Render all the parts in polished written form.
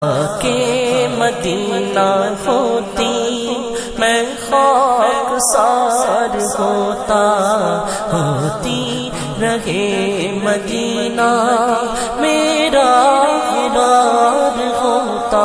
के मदीना होती मैं खाकसार होता, होती रहे मदीना मेरा गुरार होता।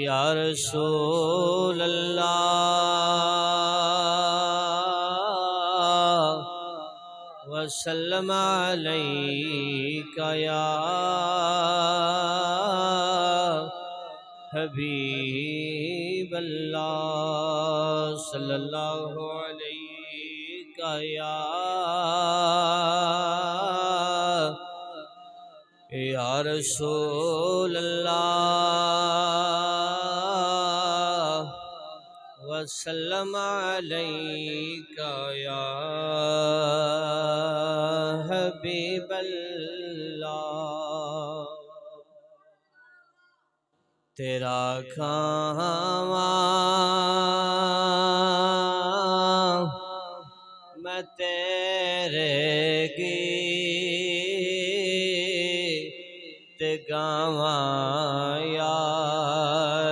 या रसूल अल्लाह, वसल्लम अलैका या हबीब अल्लाह, सल्लल्लाहु अलैका या रसूल अल्लाह, वसल्लम अलैका या हबीब अल्लाह। तेरा खावा मैं तेरे गीत गावा या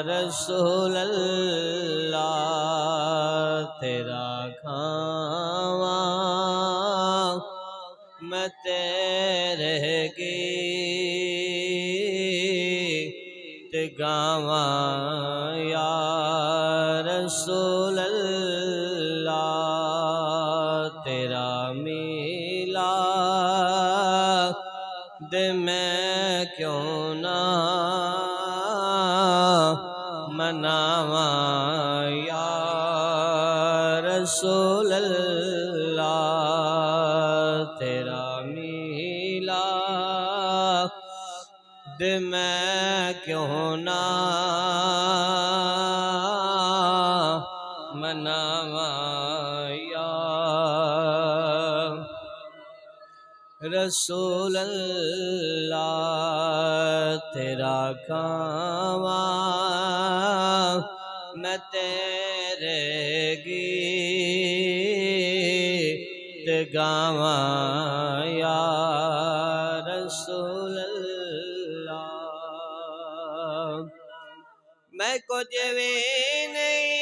रसूल अल्लाह। तेरा खावा मैं तेरे गीत गावा या रसूल अल्लाह। तेरा मिलाद मैं क्यों ना मनावा या रसूल अल्लाह। तेरा मिलाद मैं क्यों ना मनावा या रसूल अल्लाह। तेरा खावा मैं तेरे गीत गावा या रसूल अल्लाह। मैं कुछ भी नहीं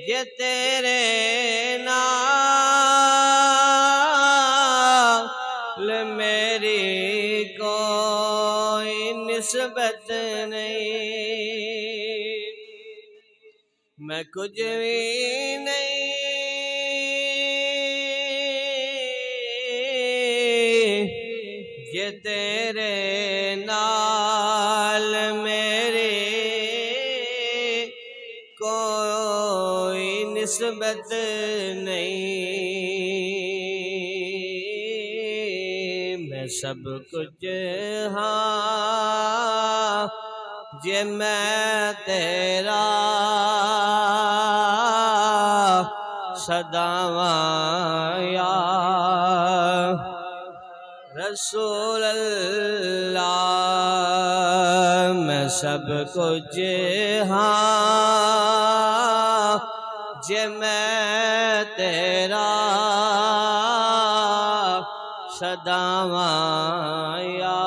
जे तेरे नाल मेरी कोई निस्बत नहीं। मैं कुछ भी नहीं जे तेरे नाल मेरी कोई निस्बत नहीं। मैं सब कुछ हाँ जे मैं तेरा सदावां या रसूल अल्लाह। मैं सब कुछ हाँ जे मैं तेरा सदावां या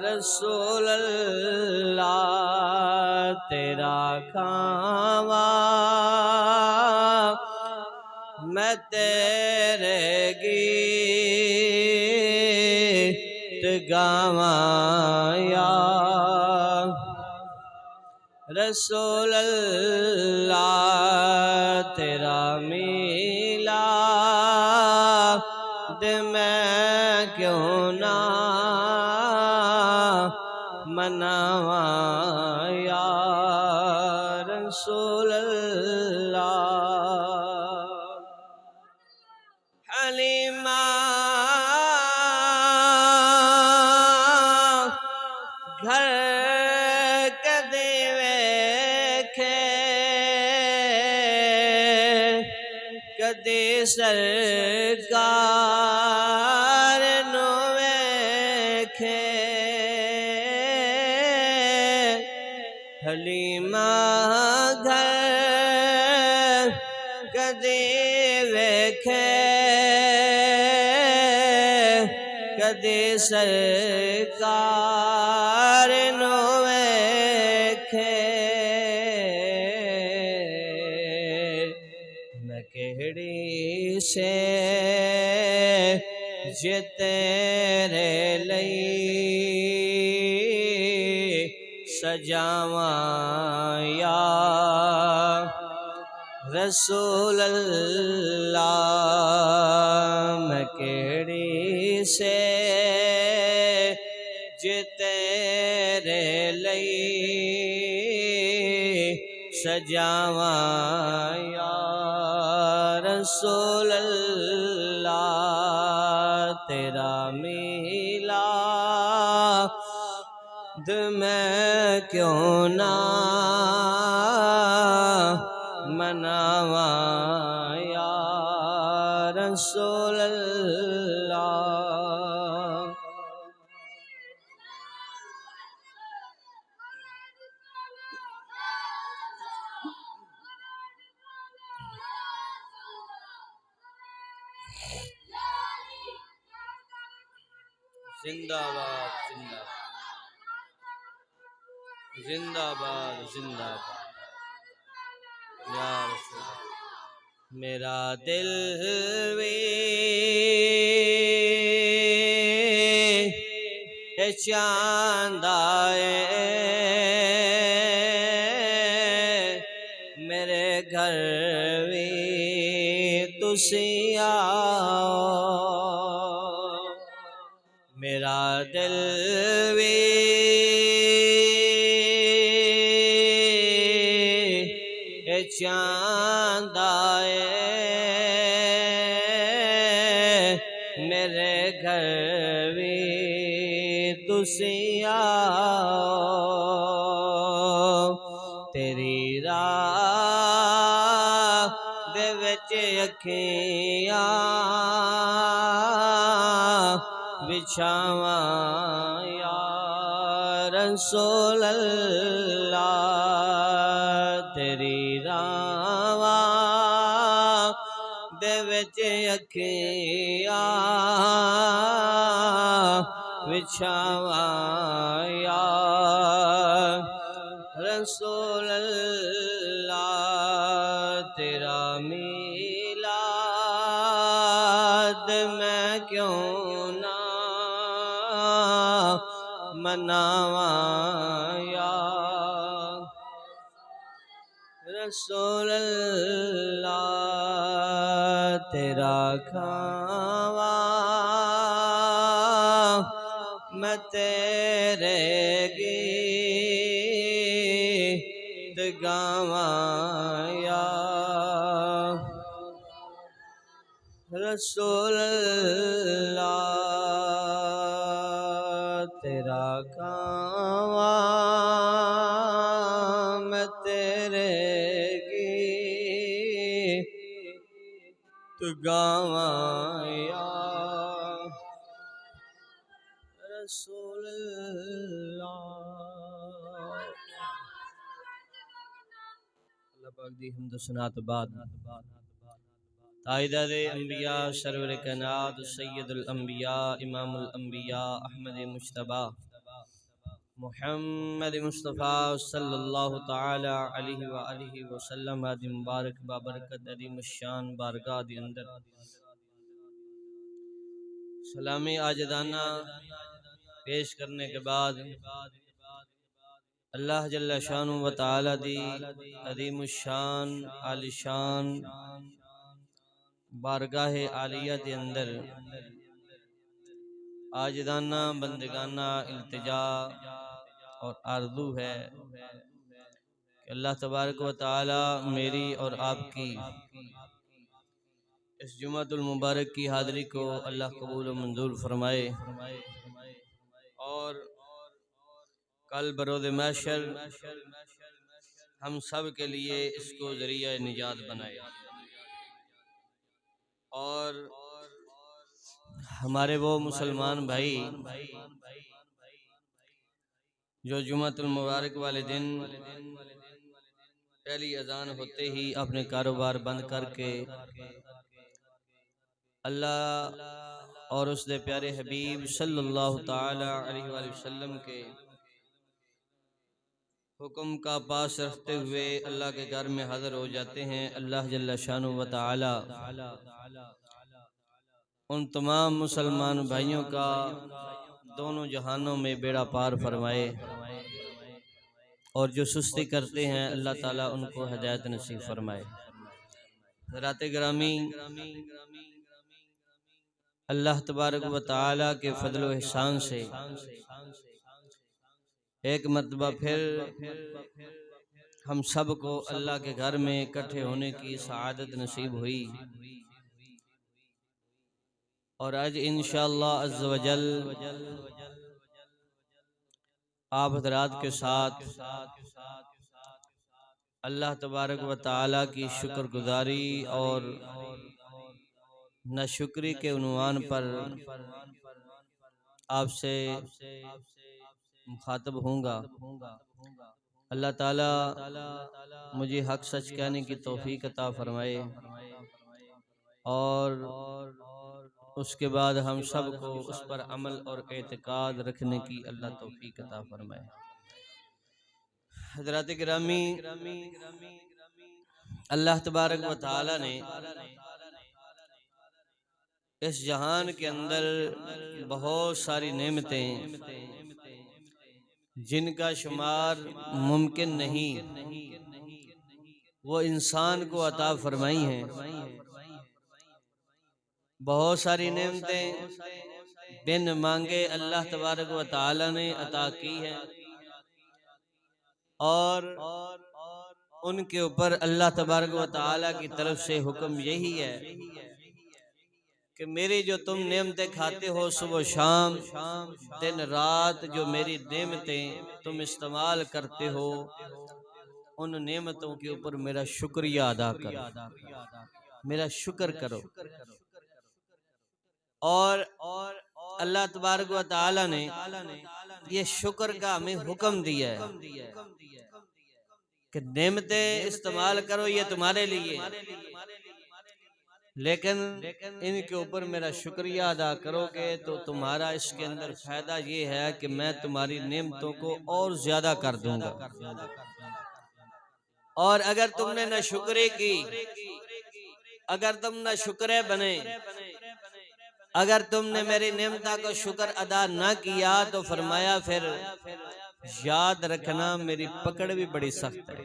रसूल अल्लाह। तेरा खावा मैं तेरे गीत गावां या रसूल अल्लाह। तेरा मिलाद मैं क्यों ना मनावां या रसूल अल्लाह। हलीमा घर कदे वेखे कदे सरकार नु वेखे। हलीमा घर कदे वेखे कदे सरकार नु वेखे। मैं केहड़ी से जे तेरे लई सजावां या रसूल अल्लाह। मैं केहड़ी से जे तेरे लई सजावां या रसूल अल्लाह। तेरा मिलाद मैं क्यों ना मनावां या रसूल अल्लाह। जिंदाबाद जिंदाबाद जिंदाबाद जिंदाबाद या रसूल अल्लाह। मेरा दिल भी चांदा है मेरे घर भी तुसी आओ। मेरा दिल भी चांदा है मेरे घर भी तुसी आओ। तेरी राह दे विच अखियां बिछावां या रसूल अल्लाह। तेरी राह दे विच तकिया बिछावा या रसूल अल्लाह, तेरा मीलाद मैं क्यों ना मनावा या रसूल अल्लाह, तेरा खावा मैं तेरे गीत गावा या रसूल अल्लाह, तेरा खावा मैं तेरे गीत गावा या रसूल अल्लाह। अल्लाह पाक दी हमद सनात बाद ताइदाद अंबिया सरवर कायनात सैयदुल अंबिया इमामुल अंबिया अहमद मुश्तबा मुहम्मद मुस्तफ़ा सल्लल्लाहु ताला अलैहि व आलिहि वसल्लम आदि मुबारक बाबरकत अदीम शान बारगाह दे अंदर सलामी आजदाना पेश करने के बाद अल्लाह जल्ला शानु व ताला दी अदीम शान आलिशान बारगाह आलिया के अंदर आजदाना बंदगाना इल्तिजा और आरज़ू है कि अल्लाह तबारक व ताला मेरी और आपकी इस जुमातुल मुबारक की हाज़री को अल्लाह कबूल व मंजूर फरमाए और कल बरोज़ महशर हम सब के लिए इसको ज़रिया निजात बनाए और हमारे वो मुसलमान भाई जो जुमातुल मुबारक वाले दिन पहली अजान होते ही अपने कारोबार बंद करके अल्लाह और उसके प्यारे हबीब सल्लल्लाहु ताला अलैहि वसल्लम के हुक्म का पास रखते हुए अल्लाह के घर में हाजिर हो जाते हैं। अल्लाह जल्ला शानु व ताला उन तमाम मुसलमान भाइयों का दोनों जहानों में बेड़ा पार फरमाए और जो सुस्ती करते हैं अल्लाह ताला उनको हिदायत नसीब फरमाए। हज़रात गिरामी, अल्लाह तबारक व ताला के फजल व एहसान से एक मरतबा फिर हम सब को अल्लाह के घर में इकट्ठे होने की सआदत नसीब हुई और आज इंशाअल्लाह अज़्ज़ व जल आप हज़रात के साथ अल्लाह तबारक व ताला की शुक्रगुजारी और नाशुक्री के उन्वान पर आपसे मुखातब होऊंगा। अल्लाह ताला मुझे हक सच कहने की तौफीक अता फरमाए और उसके बाद हम सब को उस पर अमल और एतकाद रखने की अल्लाह तौफीक अता फरमाए। हज़रात गिरामी, अल्लाह तबारक व ताला ने इस जहान के अंदर बहुत सारी नेमतें जिनका शुमार मुमकिन नहीं वो इंसान को अता फरमाई हैं। बहुत सारी नेमतें बिन मांगे अल्लाह तबारक व ताला ने अता की हैं और उनके ऊपर अल्लाह तबारक व ताला की तरफ से हुक्म यही है कि मेरी जो तुम नेमतें खाते हो सुबह शाम दिन रात, जो मेरी नेमतें तुम इस्तेमाल करते हो उन नेमतों के ऊपर मेरा शुक्रिया अदा करो, मेरा शुक्र करो। और अल्लाह तबारक व ताला ने ये शुक्र का हमें हुक्म दिया है कि नेमतें इस्तेमाल करो, ये तुम्हारे लिए, लेकिन इनके ऊपर मेरा शुक्रिया अदा करोगे तो तुम्हारा इसके अंदर फायदा ये है कि मैं तुम्हारी नेमतों को और ज्यादा कर दूंगा। और अगर तुमने न शुक्र की, अगर तुम न शुक्र बने, अगर तुमने मेरी नेमता को शुक्र अदा न किया तो फरमाया फिर याद रखना मेरी पकड़ भी बड़ी सख्त है।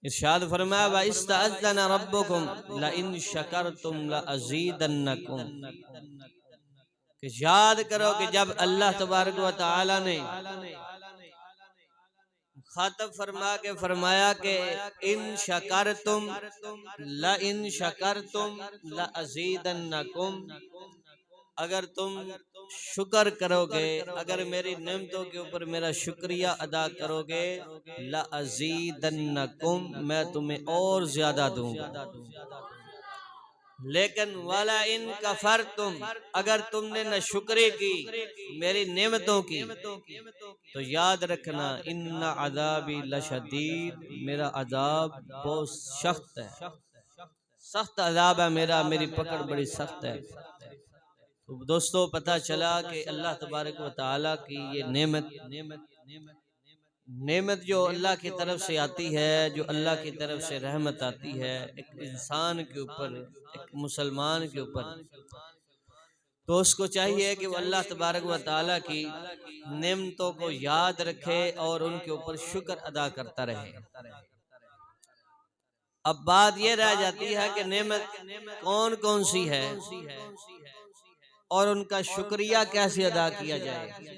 इरशाद फरमाया व इस्तअज़्ज़ना रब्बुकुम ला इन शकरतुम ला अज़ीदन्नकुम, कि याद करो कि जब अल्लाह तबारक व तआला ने खातब फरमा के फरमाया कि इन शकरतुम ला अज़ीदन्नकुम, अगर तुम शुक्र करोगे, अगर मेरी नेमतों के ऊपर मेरा शुक्रिया अदा करोगे, ला अज़ीदन्नकुम, मैं तुम्हें और ज्यादा दूंगा। लेकिन वाला इन कफरतुम, अगर तुमने न शुक्र की मेरी नेमतों की, तो याद रखना इन्ना अज़ाबी लशदीद, मेरा अज़ाब बहुत सख्त है, सख्त अज़ाब है मेरा, मेरी पकड़ बड़ी सख्त है। तो दोस्तों पता चला कि अल्लाह तबारक व तआला की ये नेमत जो अल्लाह की तरफ से आती है, जो अल्लाह की तरफ से रहमत आती है एक इंसान के ऊपर, एक मुसलमान के ऊपर, तो उसको चाहिए कि वो अल्लाह तबारक व तआला की नेमतों को याद रखे और उनके ऊपर शुक्र अदा करता रहे। अब बात ये रह जाती है कि नेमत कौन कौन सी है और उनका शुक्रिया कैसे अदा किया जाए।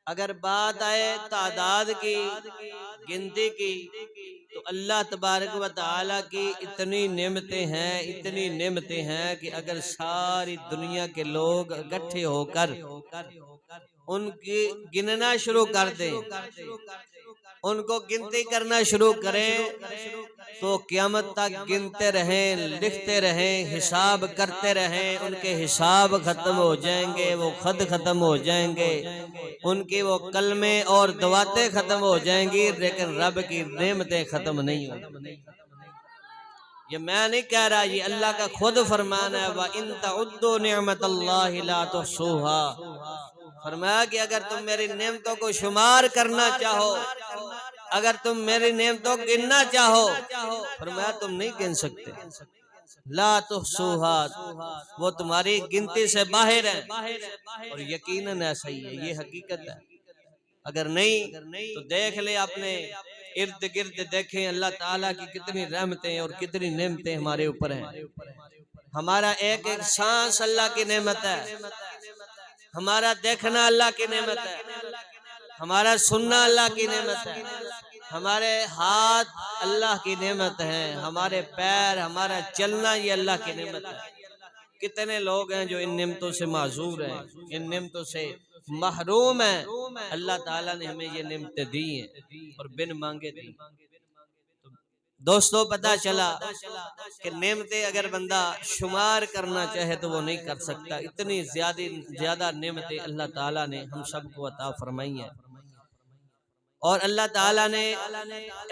अगर बात आए तादाद की, गिनती की, तो अल्लाह तबारक व तआला की इतनी नेमतें हैं, इतनी नेमतें हैं कि अगर सारी दुनिया के लोग इकट्ठे होकर उनकी गिनना शुरू कर दें, उनको गिनती करना शुरू करें, तो क़यामत तक गिनते रहें, लिखते रहें, हिसाब करते रहें, उनके हिसाब खत्म हो जाएंगे, वो खत खत्म हो जाएंगे, उनकी वो कलमे और दुआतें खत्म हो जाएंगी, लेकिन रब की नेमतें खत्म नहीं होंगी। ये मैं नहीं कह रहा, ये अल्लाह का खुद फरमान है, व इन तउद्दू निअमतल्लाहि ला तुहसूहा, फरमाया कि अगर तुम मेरी नेमतों को शुमार करना चाहो, अगर तुम मेरी नेमतों को गिनना चाहो, फरमाया तुम नहीं गिन सकते। ला तुहसूहा, वो तुम्हारी गिनती से बाहर है। और यकीनन ऐसा ही है, ये हकीकत है। अगर नहीं तो देख ले अपने इर्द गिर्द, देखें अल्लाह ताला की कितनी रहमतें और कितनी नेमतें हमारे ऊपर हैं। हमारा एक एक सांस अल्लाह की नेमत है, हमारा देखना अल्लाह की नेमत है, हमारा सुनना अल्लाह की नेमत है, हमारे हाथ अल्लाह की नेमत है, हमारे पैर, हमारा चलना ये अल्लाह की नेमत है। कितने लोग हैं जो इन नेमतों से माजूर हैं, इन नेमतों से महरूम हैं। अल्लाह ताला ने हमें ये नेमतें दी हैं और बिन मांगे दी। दोस्तों पता चला कि नेमतें अगर बंदा शुमार करना चाहे तो वो नहीं कर सकता। इतनी ज्यादा नेमतें अल्लाह ताला ने हम सबको अता फरमाई हैं। और अल्लाह ताला ने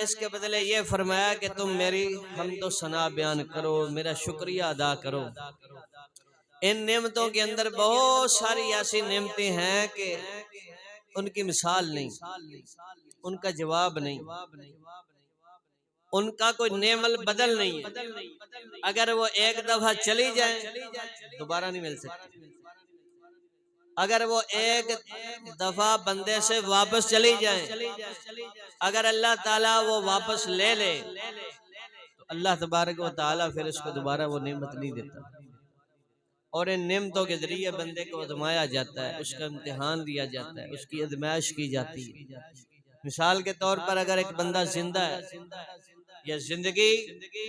इसके बदले ये फरमाया कि तुम मेरी हम्दो सना बयान करो, मेरा शुक्रिया अदा करो। इन नेमतों के अंदर बहुत सारी ऐसी नेमतें हैं कि उनकी मिसाल नहीं, उनका जवाब नहीं, उनका कोई नेमल बदल नहीं है। अगर वो एक दफा चली जाए दोबारा नहीं मिल सकती। अगर वो एक दफा बंदे से वापस चली जाए, अगर अल्लाह ताला वो वापस ले ले तो अल्लाह तबारक व तआला फिर उसको दोबारा वो नेमत नहीं देता। और इन नेमतों के जरिए बंदे को आजमाया जाता है, उसका इम्तिहान दिया जाता है, उसकी आजमाइश की जाती है। मिसाल के तौर पर अगर एक बंदा जिंदा है, यह जिंदगी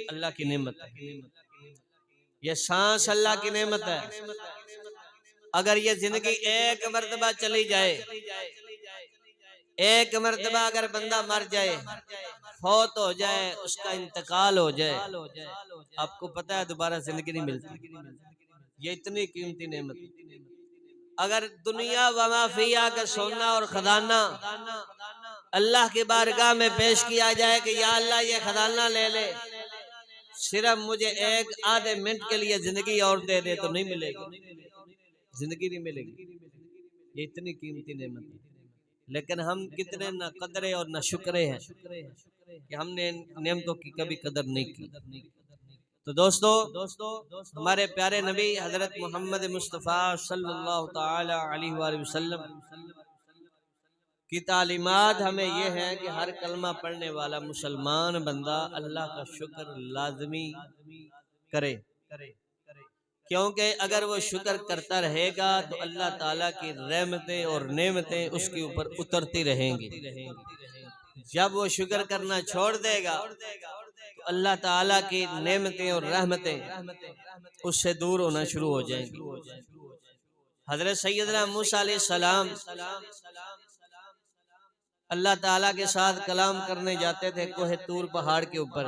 अल्लाह की नेमत है, यह सांस अल्लाह की नेमत है। अगर यह जिंदगी एक मर्तबा चली जाए, एक मर्तबा अगर बंदा मर जाए, फौत हो जाए, उसका इंतकाल हो जाए, आपको पता है दोबारा जिंदगी नहीं मिलती। ये इतनी कीमती नेमत। अगर दुनिया व मा फिहा का सोना और खजाना अल्लाह की बारगाह में पेश किया जाए कि या अल्लाह ये खजाना ले ले, सिर्फ मुझे एक आधे मिनट के लिए जिंदगी और दे दे तो नहीं मिलेगी, जिंदगी नहीं मिलेगी। ये इतनी कीमती नेमत है, लेकिन हम कितने ना कदरे और ना शुक्रे हैं कि हमने नेमतों की कभी कदर नहीं की। तो दोस्तों हमारे प्यारे नबी हजरत मोहम्मद मुस्तफ़ा सल्लल्लाहु ताला अलैहि वसल्लम की तालीमात हमें यह है कि हर कलमा पढ़ने वाला मुसलमान बंदा अल्लाह का शुक्र लाजमी करे, क्योंकि अगर वो शुक्र करता रहेगा तो अल्लाह ताला की रहमतें और नेमतें उसके ऊपर उतरती रहेंगी। जब वो शुक्र करना छोड़ देगा तो अल्लाह ताला की नेमतें और रहमतें उससे दूर होना शुरू हो जाएंगी। हजरत सैयदना मूसा अलैहिस्सलाम अल्लाह ताला के साथ कलाम करने जाते थे कोहे तूर पहाड़ के ऊपर।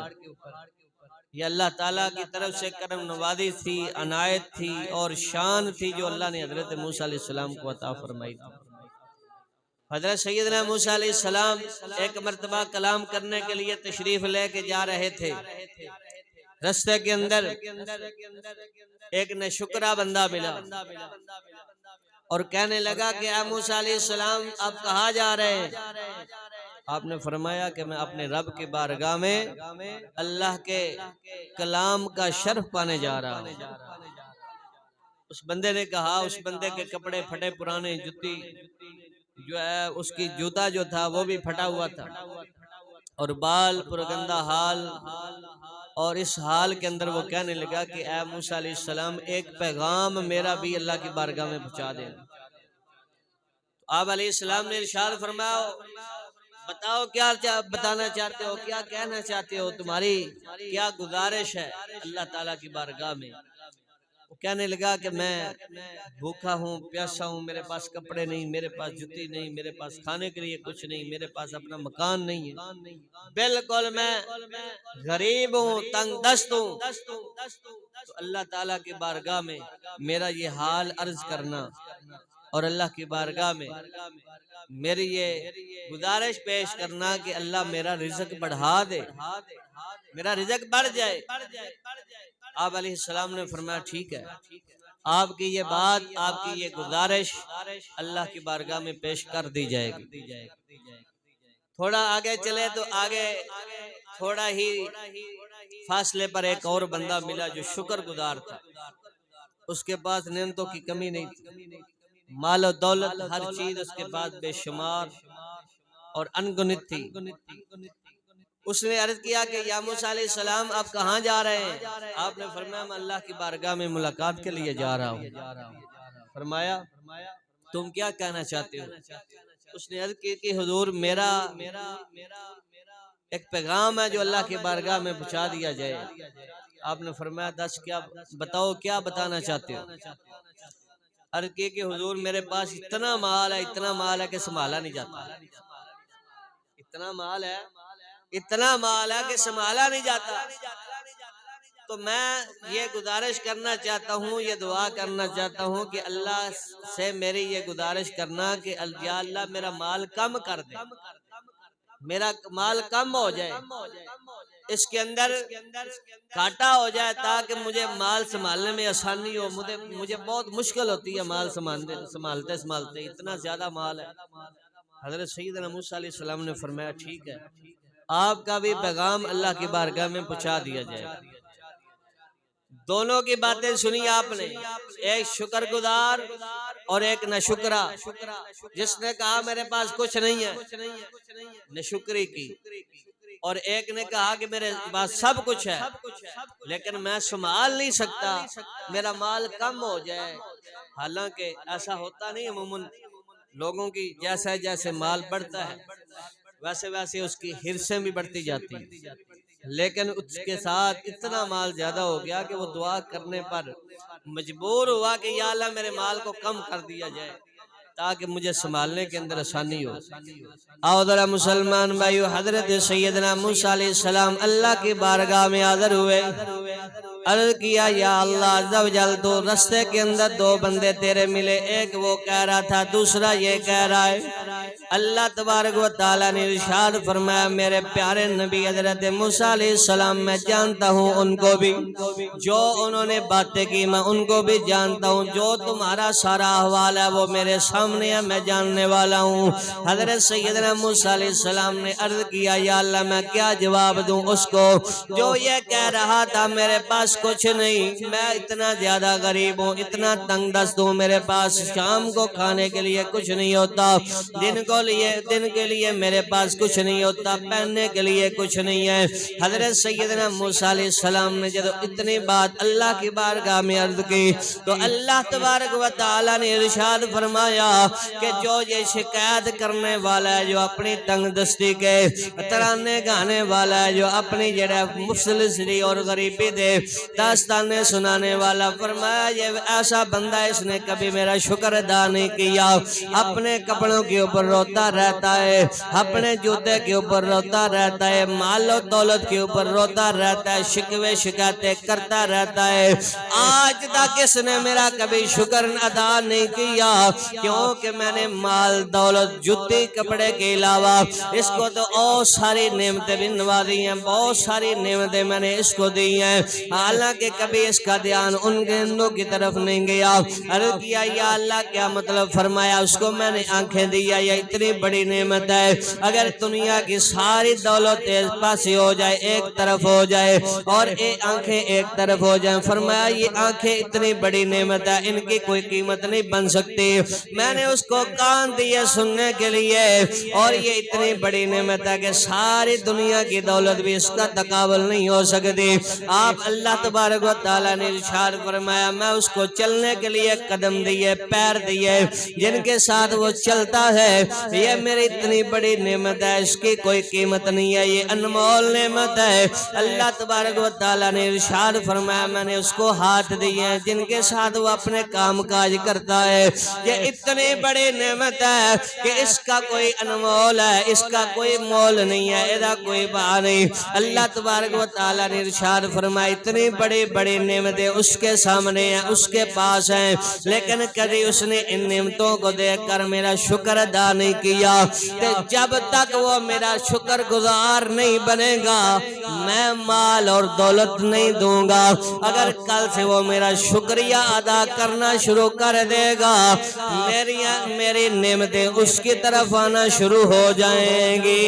ये अल्लाह ताला की तरफ से करम नवाजी थी, अनायत थी और शान थी जो अल्लाह ने हजरत मूसा अलैहिस्सलाम को अता फरमाई थी। हजरत सैयदना मूसा अलैहिस्सलाम एक मर्तबा कलाम करने के लिए तशरीफ लेके जा रहे थे। रास्ते के अंदर एक नशुक्रा बंदा मिला और कहने लगा कि आ मूसा अलैहिस्सलाम आप कहाँ जा रहे हैं? आपने फरमाया कि मैं अपने रब की बारगाह में अल्लाह के कलाम का शर्फ पाने जा रहा हूँ। उस बंदे ने कहा, उस बंदे के कपड़े फटे पुराने, जुत्ती जो है उसकी जूता जो था वो भी फटा हुआ था और बाल पुरगंदा हाल। और इस हाल के अंदर वो कहने लगा कि ऐ मूसा अलैहिस्सलाम एक पैगाम मेरा भी अल्लाह की बारगाह में पहुंचा देना। तो आप अलैहिस्सलाम ने इरशाद फरमाया, बताओ क्या बताना चाहते हो, क्या कहना चाहते हो, तुम्हारी क्या गुजारिश है अल्लाह ताला की बारगाह में। वो कहने लगा कि मैं भूखा हूँ, प्यासा हूँ, मेरे पास कपड़े नहीं, मेरे पास जूती नहीं, मेरे पास खाने के लिए कुछ नहीं, मेरे पास अपना मकान नहीं है, बिल्कुल मैं गरीब हूँ, तंग दस्त हूँ। तो अल्लाह ताला की बारगाह में मेरा ये हाल अर्ज करना और अल्लाह की बारगाह में मेरी ये गुजारिश पेश करना कि अल्लाह मेरा रिज़्क बढ़ा दे, मेरा रिज़्क बढ़ जाए। आप अलैहिस्सलाम ने फरमाया ठीक है, आपकी ये बात, आपकी ये गुजारिश अल्लाह की बारगाह में पेश कर दी जाएगी। थोड़ा आगे चले तो आगे थोड़ा ही फासले पर एक और बंदा मिला जो शुक्रगुजार था। उसके पास नेमतों की कमी नहीं थी, माल और दौलत हर चीज उसके पास बेशुमार और अनगिनत थी। उसने अर्ज किया कि या मूसा अलैहिस्सलाम आप कहाँ जा रहे हैं? आपने फरमाया मैं अल्लाह की बारगाह में मुलाकात के लिए जा रहा हूँ। फरमाया तुम क्या कहना चाहते हो? उसने अर्ज की कि हुजूर मेरा एक पैगाम है जो अल्लाह की बारगाह में पहुँचा दिया जाए। आपने फरमाया दस क्या बताओ, क्या बताना चाहते हो? अर्ज की कि हुजूर मेरे पास इतना माल है, इतना माल है कि संभाला नहीं जाता, इतना माल है, इतना माल है कि संभाला नहीं जाता। तो मैं ये गुजारिश करना चाहता हूँ, ये दुआ करना चाहता हूँ कि अल्लाह से मेरी ये गुजारिश करना कि या अल्लाह मेरा माल कम कर दे, मेरा माल कम हो जाए, इसके अंदर काटा हो जाए ताकि मुझे माल संभालने में आसानी हो। मुझे बहुत मुश्किल होती है माल संभालते संभालते, इतना ज्यादा माल है। हजरत सैयदना मूसा अलैहिस्सलाम ने फरमाया ठीक है, आपका भी पैगाम अल्लाह की बारगाह में पहुंचा दिया जाए। दोनों की बातें सुनी आपने, एक शुक्रगुजार और एक नशुक्रा, जिसने कहा मेरे पास कुछ नहीं है, नशुक्री की, और एक ने कहा कि मेरे पास सब कुछ है लेकिन मैं संभाल नहीं सकता, मेरा माल कम हो जाए। हालांकि ऐसा होता नहीं, अमूमन लोगों की जैसे जैसे माल बढ़ता है वैसे वैसे उसकी हिर्सें भी बढ़ती जाती हैं, लेकिन उसके साथ इतना माल ज्यादा हो गया कि वो दुआ करने पर मजबूर हुआ कि या अल्लाह मेरे माल को कम कर दिया जाए ताकि मुझे संभालने के अंदर आसानी हो। आओ जरा मुसलमान भाइयों, हजरत सैयदना मूसा अलैहिस्सलाम अल्लाह की बारगाह में हाजिर हुए, अर्ज किया या अल्लाह अज़्ज़ा व जल, तो रास्ते के अंदर दो बंदे तेरे मिले, एक वो कह रहा था, दूसरा ये कह रहा है अल्लाह तबारक व तआला ने इरशाद फरमाया मेरे प्यारे नबी हजरत मूसा अलैहिस्सलाम मैं जानता हूँ उनको भी, जो उन्होंने बातें की मैं उनको भी जानता हूँ, जो तुम्हारा सारा अहवाल है वो मेरे सामने है, मैं जानने वाला हूँ। हजरत सैयदना मूसा अलैहिस्सलाम ने अर्ज किया या अल्लाह मैं क्या जवाब दूँ उसको जो ये कह रहा था मेरे पास कुछ नहीं, मैं इतना ज्यादा गरीब हूँ, इतना तंग दस्त हूँ, मेरे पास शाम को खाने के लिए कुछ नहीं होता, दिन के लिए मेरे पास कुछ नहीं होता, पहनने के लिए कुछ नहीं है। हजरत सैयदना मूसा अलैहिस्सलाम ने जब इतनी बात अल्लाह की बारगाह में अर्ज की तो अल्लाह तबारक व तआला ने इरशाद फरमाया कि जो ये शिकायत करने वाला है, जो अपनी तंगदस्ती के तराने गाने वाला है, जो अपनी जड़ा मुफलिसी और गरीबी दे दास्ताने सुनाने वाला, फरमाया ये ऐसा बंदा इसने कभी मेरा शुक्र अदा नहीं किया, अपने कपड़ों के ऊपर रोता रहता है, अपने जूते के ऊपर रोता रहता है, माल और दौलत के ऊपर रोता रहता है, शिकवे शिकायतें करता रहता है, आज तक इसने मेरा कभी शुक्र अदा नहीं किया क्योंकि मैंने माल दौलत जूते कपड़े के अलावा इसको तो और सारी नेमतें भी नवाजी हैं, बहुत सारी नेमतें मैंने इसको दी हैं, हालांकि कभी इसका ध्यान उन गेंदों की तरफ नहीं गया। अर्ज किया या अल्लाह क्या मतलब, फरमाया उसको मैंने आंखें दी है, ये इतनी बड़ी नेमत है, अगर दुनिया की सारी दौलत एक पास हो जाए, एक तरफ हो जाए और ये आंखें एक तरफ हो जाए, फरमाया ये आंखें इतनी बड़ी नेमत है, इनकी कोई कीमत नहीं बन सकती, मैंने उसको कान दिए सुनने के लिए और ये इतनी बड़ी नेमत है कि सारी दुनिया की दौलत भी इसका तकाबल नहीं हो सकती। आप अल्लाह तबारक व तआला ने इरशाद फरमाया मैं उसको चलने के लिए कदम दिए, पैर दिए, जिनके साथ वो चलता है, ये मेरी इतनी बड़ी नेमत है, इसकी कोई कीमत नहीं है, ये अनमोल नेमत है। अल्लाह तबारक व तआला ने इरशाद फरमाया मैंने उसको हाथ दिए हैं, जिनके साथ वो अपने काम काज करता है, ये इतनी बड़ी नेमत है कि इसका कोई अनमोल है, इसका कोई मोल नहीं है, इसका कोई भाव नहीं। अल्लाह तबारक व तआला ने इरशाद फरमाया इतनी बड़ी बड़ी नेमतें उसके सामने हैं, उसके पास हैं, लेकिन कभी उसने इन नेमतों को देखकर मेरा शुक्र अदा नहीं किया, तो जब तक वो मेरा शुक्र गुजार नहीं बनेगा मैं माल और दौलत नहीं दूंगा। अगर कल से वो मेरा शुक्रिया अदा करना शुरू कर देगा मेरी नेमतें उसकी तरफ आना शुरू हो जाएंगी।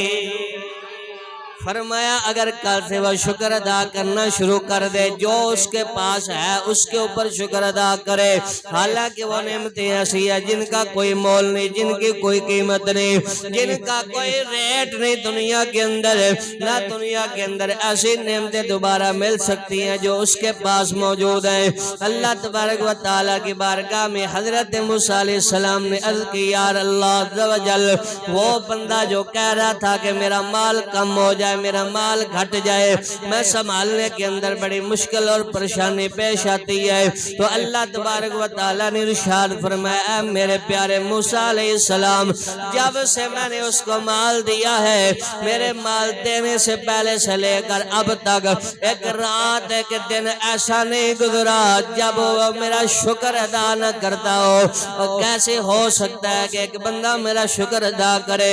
फरमाया अगर कल से वह शुक्र अदा करना शुरू कर दे, जो उसके पास है उसके ऊपर शुक्र अदा करे, हालांकि वो नेमतें ऐसी है जिनका कोई मोल नहीं, जिनकी कोई कीमत नहीं, जिनका कोई रेट नहीं दुनिया के अंदर, ना दुनिया के अंदर ऐसी नेमतें दोबारा मिल सकती हैं जो उसके पास मौजूद हैं। अल्लाह तबारक व तआला की बारगाह में हजरत मूसा अलैहिस्सलाम ने अर्ज की यार अल्लाह अज़्ज़ व जल, वो बंदा जो कह रहा था कि मेरा माल कम हो जाए, मेरा माल घट जाए, मैं संभालने के अंदर बड़ी मुश्किल और परेशानी पेश आती है, तो अल्लाह तबारक व तआला ने इरशाद फरमाया मेरे प्यारे मूसा अलैहिस्सलाम जब से मैंने उसको माल दिया है, मेरे माल देने से पहले से लेकर अब तक एक रात एक दिन ऐसा नहीं गुजरा जब वो मेरा शुक्र अदा न करता हो। और कैसे हो सकता है कि एक बंदा मेरा शुक्र अदा करे,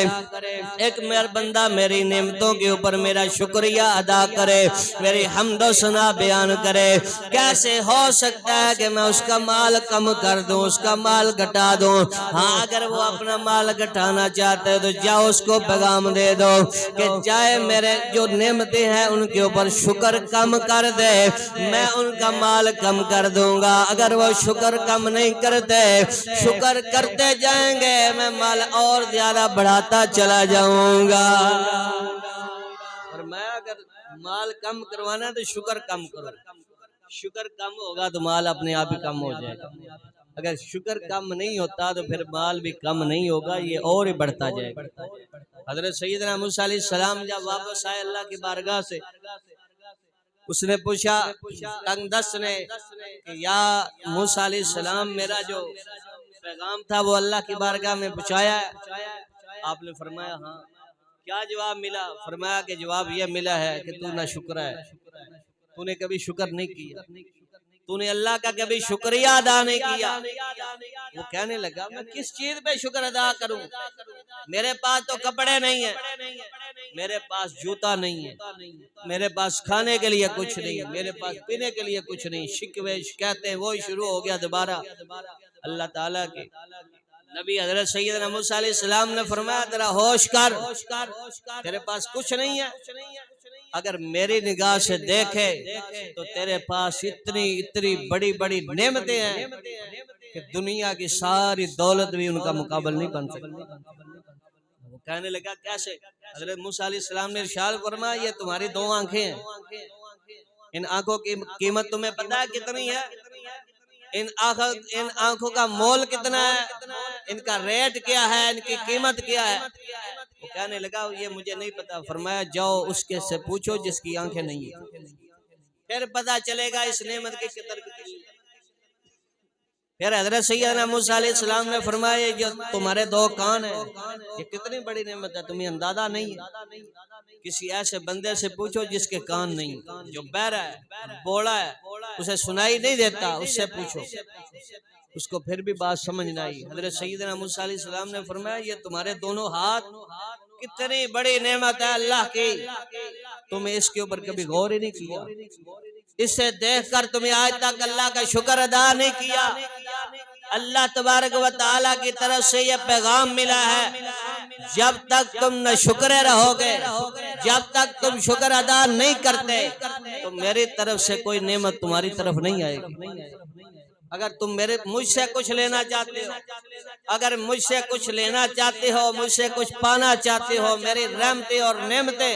एक मेरा बंदा मेरी नेमतों के ऊपर मेरा शुक्रिया अदा करे, मेरी हम्दो सना बयान करे, कैसे हो सकता है कि मैं उसका माल कम कर दूं, उसका माल घटा दूं। हाँ अगर वो अपना माल घटाना चाहते हो तो जाओ उसको पैगाम दे दो कि जाए मेरे जो नेमतें हैं उनके ऊपर शुक्र कम कर दे, मैं उनका माल कम कर दूंगा। अगर वो शुक्र कम नहीं करते, शुक्र करते जाएंगे, मैं माल और ज्यादा बढ़ाता चला जाऊंगा। और मैं अगर माल कम करवाना तो शुक्र कम करो, शुक्र कम होगा तो माल अपने आप ही कम हो जाएगा, अगर शुक्र कम नहीं होता तो फिर माल भी कम नहीं होगा, ये और ही बढ़ता जाएगा। हजरत सैयदना मूसा अलैहिस्सलाम जब वापस आए अल्लाह की बारगाह से, उसने पूछा तंगदस्त ने कि या मूसा अलैहिस्सलाम मेरा जो पैगाम था वो अल्लाह की बारगाह में पहुंचाया है? आपने फरमाया हाँ। क्या जवाब मिला? फरमाया कि जवाब यह मिला है कि तू ना शुक्र है, तूने कभी शुक्र नहीं किया, तूने अल्लाह का कभी शुक्रिया अदा नहीं किया। वो कहने लगा मैं किस चीज पे शुक्र अदा करूं? मेरे पास तो कपड़े नहीं है, मेरे पास जूता नहीं है, मेरे पास खाने के लिए कुछ नहीं है, मेरे पास पीने के लिए कुछ नहीं। शिकवे शिकायतें वो शुरू हो गया दोबारा। अल्लाह ताला के नबी हजरत सैयदना मूसा अलैहिस्सलाम ने फरमाया तेरा होश कर, तेरे पास कुछ नहीं है। अगर मेरी निगाह से देखे तो तेरे पास इतनी इतनी बड़ी बड़ी नेमतें हैं कि दुनिया की सारी दौलत भी उनका मुकाबला नहीं बन सकती। वो कहने लगा कैसे? हजरत मूसा अलैहिस्सलाम ने इरशाद फरमाया ये तुम्हारी दो आंखें हैं, इन आंखों की कीमत तुम्हें पता है कितनी है? इन आंखों का मोल कितना है, इनका रेट क्या है, इनकी कीमत क्या है? वो कहने लगा ये मुझे नहीं पता। फरमाया जाओ उसके से पूछो जिसकी आंखें नहीं है, फिर पता चलेगा इस नेमत की कदर कितनी है। फिर हजरत सैयदना मूसा अलैहिस्सलाम ने फरमाया ये जो तुम्हारे दो कान है ये कितनी बड़ी नेमत है, तुम्हें अंदाजा नहीं है। किसी ऐसे बंदे से पूछो जिसके कान नहीं, जो बहरा है, बोला है, उसे सुनाई नहीं देता, उससे पूछो, उसको फिर भी बात समझ नहीं आई। हजरत सैयदना मूसा अलैहिस्सलाम ने फरमाया ये तुम्हारे दोनों हाथ कितनी बड़ी नेमत है अल्लाह की, तुम्हें इसके ऊपर कभी गौर ही नहीं किया। इसे देखकर तुम्हें आज तक अल्लाह का शुक्र अदा नहीं किया। अल्लाह तबारक व तआला की तरफ से यह पैगाम मिला है जब तक तुम न शुक्र रहोगे, जब तक तुम शुक्र अदा नहीं करते तो मेरी तरफ से कोई नेमत तुम्हारी तरफ नहीं आएगी। अगर तुम मुझसे कुछ लेना चाहते हो, अगर मुझसे कुछ लेना चाहते हो, मुझसे कुछ पाना चाहते हो, मेरी रहमतें और नेमतें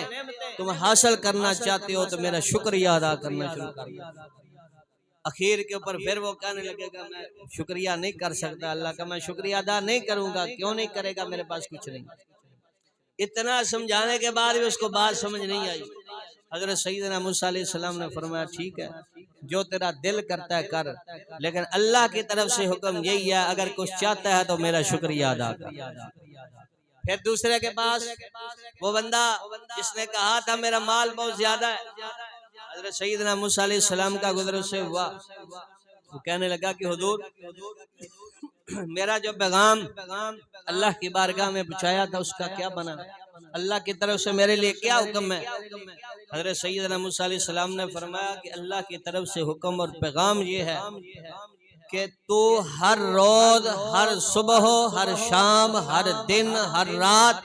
तुम हासिल करना चाहते हो तो मेरा शुक्रिया अदा करना शुरू कर दो। आखिर के ऊपर फिर वो कहने लगेगा मैं शुक्रिया नहीं कर सकता अल्लाह का, मैं शुक्रिया अदा नहीं करूंगा। क्यों नहीं करेगा? मेरे पास कुछ नहीं। इतना समझाने के बाद भी उसको बात समझ नहीं आई। हजरत सैयदना मूसा अलैहिस्सलाम ने फरमाया ठीक है जो तेरा दिल करता है कर, लेकिन अल्लाह की तरफ से हुक्म यही है अगर कुछ चाहता है तो मेरा शुक्रिया अदा कर। फिर दूसरे के पास वो बंदा जिसने कहा था मेरा माल बहुत ज्यादा है, हजरत सैयदना मूसा अलैहिस्सलाम का गुजर से हुआ, वो कहने लगा कि हुजूर मेरा जो पैगाम अल्लाह की बारगाह में पहुंचाया था उसका क्या बना? अल्लाह की तरफ से मेरे लिए क्या हुक्म है? हजरत सैयदना मूसा अलैहिस्सलाम ने फरमाया कि अल्लाह की तरफ से हुक्म और पैगाम ये है कि तू हर रोज, हर सुबह, हर शाम, हर दिन, हर रात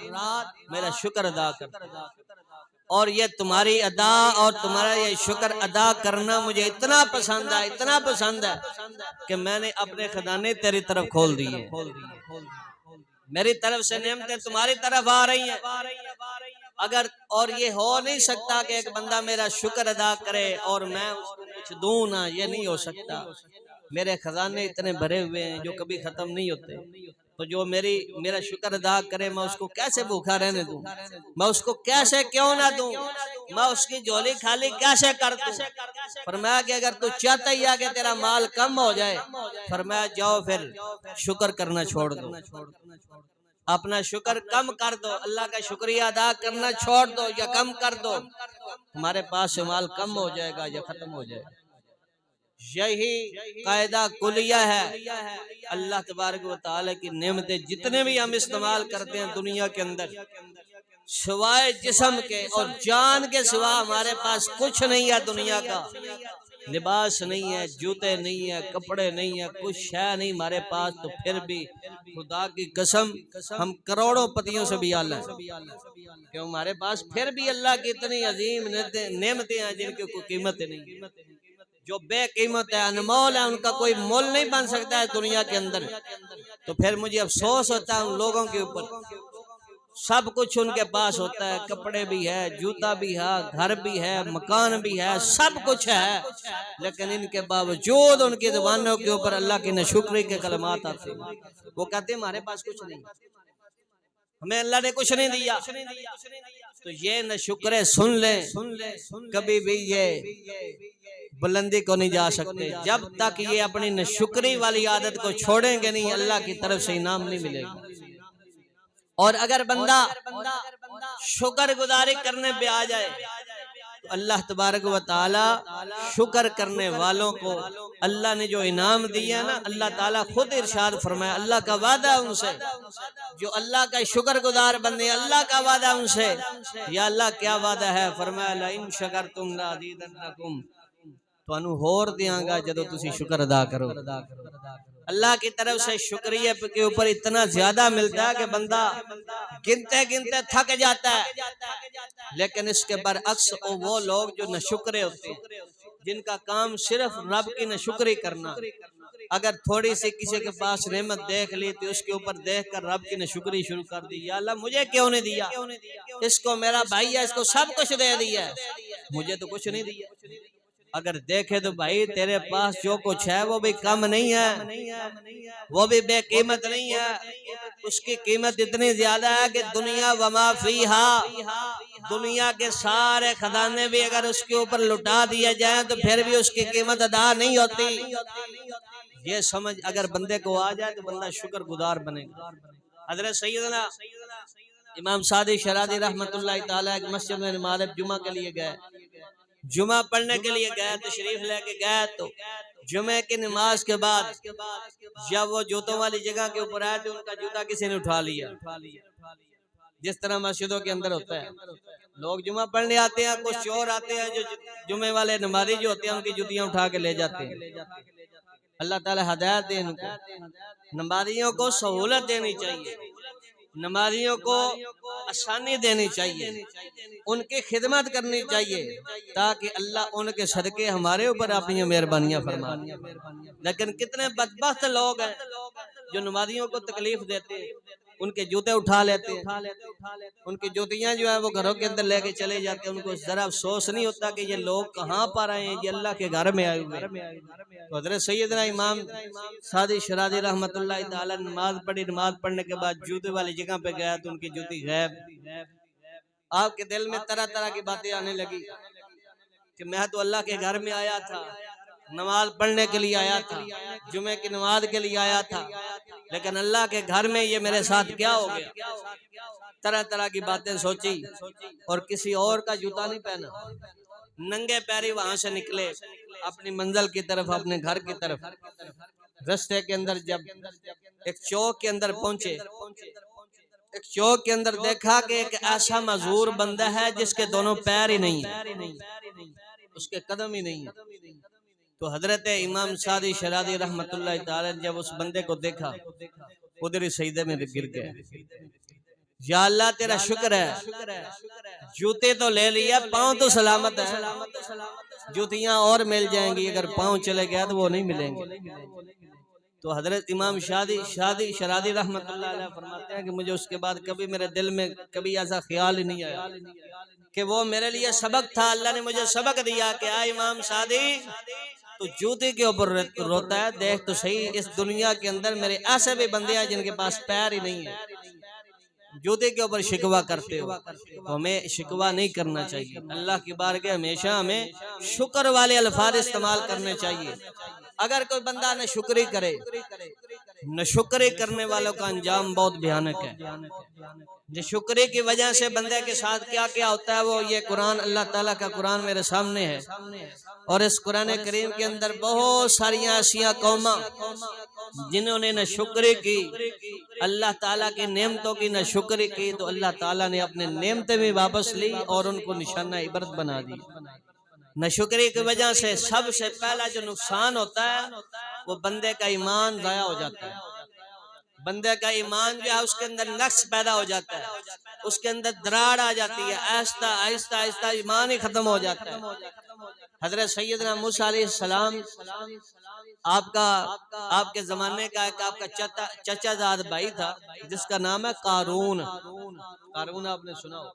मेरा शुक्र अदा कर। और ये तुम्हारी अदा और तुम्हारा ये शुक्र अदा करना मुझे इतना पसंद है, इतना पसंद है कि मैंने अपने खजाने तेरी तरफ खोल दिए। मेरी तरफ से नेमतें तुम्हारी तरफ आ रही हैं। अगर और ये हो नहीं सकता कि एक बंदा मेरा शुक्र अदा करे और मैं उसको कुछ दूं ना, ये नहीं हो सकता। मेरे खजाने इतने भरे हुए हैं जो कभी खत्म नहीं होते, तो जो मेरा शुक्र अदा करे मैं उसको कैसे भूखा रहने दूं? मैं उसको कैसे क्यों ना दूं? मैं उसकी झोली खाली कैसे कर दूं? फरमाया कि अगर तू चाहता ही है कि तेरा माल कम हो जाए, फरमाया जाओ फिर शुक्र करना छोड़ दो, अपना शुक्र कम कर दो, अल्लाह का शुक्रिया अदा करना छोड़ दो या कम कर दो, तुम्हारे पास से माल कम हो जाएगा या खत्म हो जाएगा। यही कायदा कुलिया है। अल्लाह तबारक व तआला की नेमतें जितने भी हम इस्तेमाल करते हैं दुनिया के अंदर, सिवाय जिस्म के और जान के सिवा हमारे पास कुछ नहीं है दुनिया का। लिबास नहीं है, जूते नहीं है, कपड़े नहीं है, कुछ शय नहीं हमारे पास, तो फिर भी खुदा की कसम हम करोड़ों पतियों से भी आला है क्यों हमारे पास फिर भी अल्लाह की इतनी अजीम नेमतें हैं जिनकी कोई कीमत नहीं। जो बेकीमत है, अनमोल है, उनका कोई मोल नहीं बन सकता है दुनिया के अंदर। तो फिर मुझे अफसोस होता है उन लोगों के ऊपर, सब कुछ उनके पास होता है, कपड़े भी है, जूता भी है, घर भी है, मकान भी है, सब कुछ है, लेकिन इनके बावजूद उनकी ज़ुबानों के ऊपर अल्लाह की नाशुक्री के कलमात आते हैं। वो कहते हैं हमारे पास कुछ नहीं, हमें अल्लाह ने कुछ नहीं दिया। तो ये नाशुक्रे सुन ले, कभी भी ये बुलंदी को नहीं जा सकते जब तक ये अपनी नाशुक्री वाली आदत को छोड़ेंगे नहीं, अल्लाह की तरफ से इनाम नहीं मिलेगा। और अगर बंदा शुक्र गुजारी करने पे आ जाए तो अल्लाह तबारक व ताला शुक्र करने वालों को अल्लाह ने जो इनाम दिया ना, अल्लाह ताला खुद इरशाद फरमाया, अल्लाह का वादा उनसे जो अल्लाह का शुक्रगुजार बंदे, अल्लाह का वादा उनसे। या अल्लाह क्या वादा है? फरमाया ला इन शकरतुम ला अज़ीदन्नकुम, तुहानू होर दियांगा जदों तुसी शुक्र अदा करो। अल्लाह की तरफ से शुक्रिया के ऊपर इतना ज्यादा मिलता है कि बंदा गिनते गिनते थक जाता है। लेकिन इसके बरअक्स वो लोग जो नशुक्रे होते हैं, जिनका काम सिर्फ रब की नशुक्री करना, अगर थोड़ी सी किसी के पास नेमत देख ली तो उसके ऊपर देख कर रब की नशुक्री शुरू कर दी। या अल्लाह मुझे क्यों नहीं दिया, इसको मेरा भाई है इसको सब कुछ दे दिया, मुझे तो कुछ नहीं दिया। अगर देखे तो भाई तेरे पास जो कुछ है वो भी कम नहीं है, वो भी बेकीमत नहीं है, उसकी कीमत इतनी ज्यादा है कि दुनिया वमा फीहा, दुनिया के सारे खजाने भी अगर उसके ऊपर लुटा दिए जाए तो फिर भी उसकी कीमत अदा नहीं होती। ये समझ अगर बंदे को आ जाए तो बंदा शुक्रगुजार बनेगा। हजरत सैयदना इमाम सादिक शरादी रहमतुल्लाह तआला एक मस्जिद में नमाज़ जुमा के लिए गए, जुमा पढ़ने के लिए गए, तशरीफ लेके गए। तो जुमे की नमाज के बाद जब वो जूतों वाली जगह के ऊपर आए तो उनका जूता किसी ने उठा लिया, जिस तरह मस्जिदों के अंदर होता है। लोग जुमा पढ़ने आते हैं, कुछ चोर आते हैं जो जुमे वाले नमाजी जो होते हैं उनकी जूतियां उठा के ले जाते हैं। अल्लाह ताला हिदायत दे इनको। नमाजियों को सहूलत देनी चाहिए, नमाजियों को आसानी देनी चाहिए, उनकी खिदमत करनी चाहिए ताकि अल्लाह उनके सदके हमारे ऊपर अपनी मेहरबानियां फरमाए। लेकिन कितने बदबख्त लोग हैं जो नमाजियों को तकलीफ देते हैं, उनके जूते उठा लेते हैं, उनकी जूतियां जो है वो घरों के अंदर लेके चले जाते हैं। उनको जरा अफसोस नहीं होता कि ये लोग कहाँ पर आए हैं, ये अल्लाह के घर में आए हुए। तो हज़रत सैयदना इमाम सादिक शरादी रहमतुल्लाह तआला नमाज पढ़ी, नमाज पढ़ने के बाद जूते वाली जगह पे गया तो उनकी जूती गायब। आपके दिल में तरह तरह की बातें आने लगी कि मैं तो अल्लाह के घर में आया था, नमाज पढ़ने के लिए आया था, जुमे की नमाज के लिए आया था, लेकिन अल्लाह के घर में ये मेरे साथ क्या हो गया। तरह तरह की बातें सोची और किसी और का जूता नहीं पहना, नंगे पैरी वहां से निकले अपनी मंजिल की तरफ, अपने घर की तरफ। रास्ते के अंदर जब एक चौक के अंदर पहुंचे, एक चौक के अंदर देखा कि एक ऐसा मजूर बंदा है जिसके दोनों पैर ही नहीं है, उसके कदम ही नहीं है। तो हजरत इमाम सादी शरादी रहमतुल्लाह तआला जब उस बंदे को देखा, उधर ही सजदे में गिर गए। या अल्लाह तेरा शुक्र है, जूते तो ले लिया, पाँव तो सलामत है, जूतियां और मिल जाएंगी, अगर पाँव चले गया तो वो नहीं मिलेंगे। तो हजरत इमाम शादी शरादी रहमतुल्लाह अलैह फरमाते हैं कि मुझे उसके बाद कभी मेरे दिल में कभी ऐसा ख्याल ही नहीं आया कि वो मेरे लिए सबक था। अल्लाह ने मुझे सबक दिया कि आ इमाम शादी तो जूते के ऊपर रोता है, देख तो सही इस दुनिया के अंदर मेरे ऐसे भी बंदे हैं जिनके पास पैर ही नहीं है, जूते के ऊपर शिकवा करते हो। तो हमें शिकवा नहीं करना चाहिए, अल्लाह की बारगाह हमेशा हमें शुक्र वाले अल्फाज इस्तेमाल करने चाहिए। अगर कोई बंदा न शुक्री करे, न शुक्री करने वालों का अंजाम बहुत भयानक है। शुक्री की वजह से बंदे के साथ क्या क्या होता है वो ये कुरान, अल्लाह ताला का कुरान मेरे सामने है, और इस कुरान करीम के अंदर बहुत सारी ऐसी कौमा जिन्होंने न शुक्री की, अल्लाह ताला की नेमतों की न शुक्री की, तो अल्लाह ताला ने अपने नेमतें भी वापस ली और उनको निशाना इबरत बना दी। न शुक्री की वजह से सबसे पहला जो नुकसान होता है वो बंदे का ईमान जाया हो जाता है। बंदे का ईमान जो है उसके अंदर नक्स पैदा हो जाता है, उसके अंदर दरार आ जाती है, आहिस्ता आहिस्ता आहिस्ता ईमान ही खत्म हो जाता है। हजरत सैयदना मूसा अलैहिस्सलाम आपके जमाने का एक आपका चचाजाद भाई था जिसका नाम है कारून। कारून आपने सुना हो,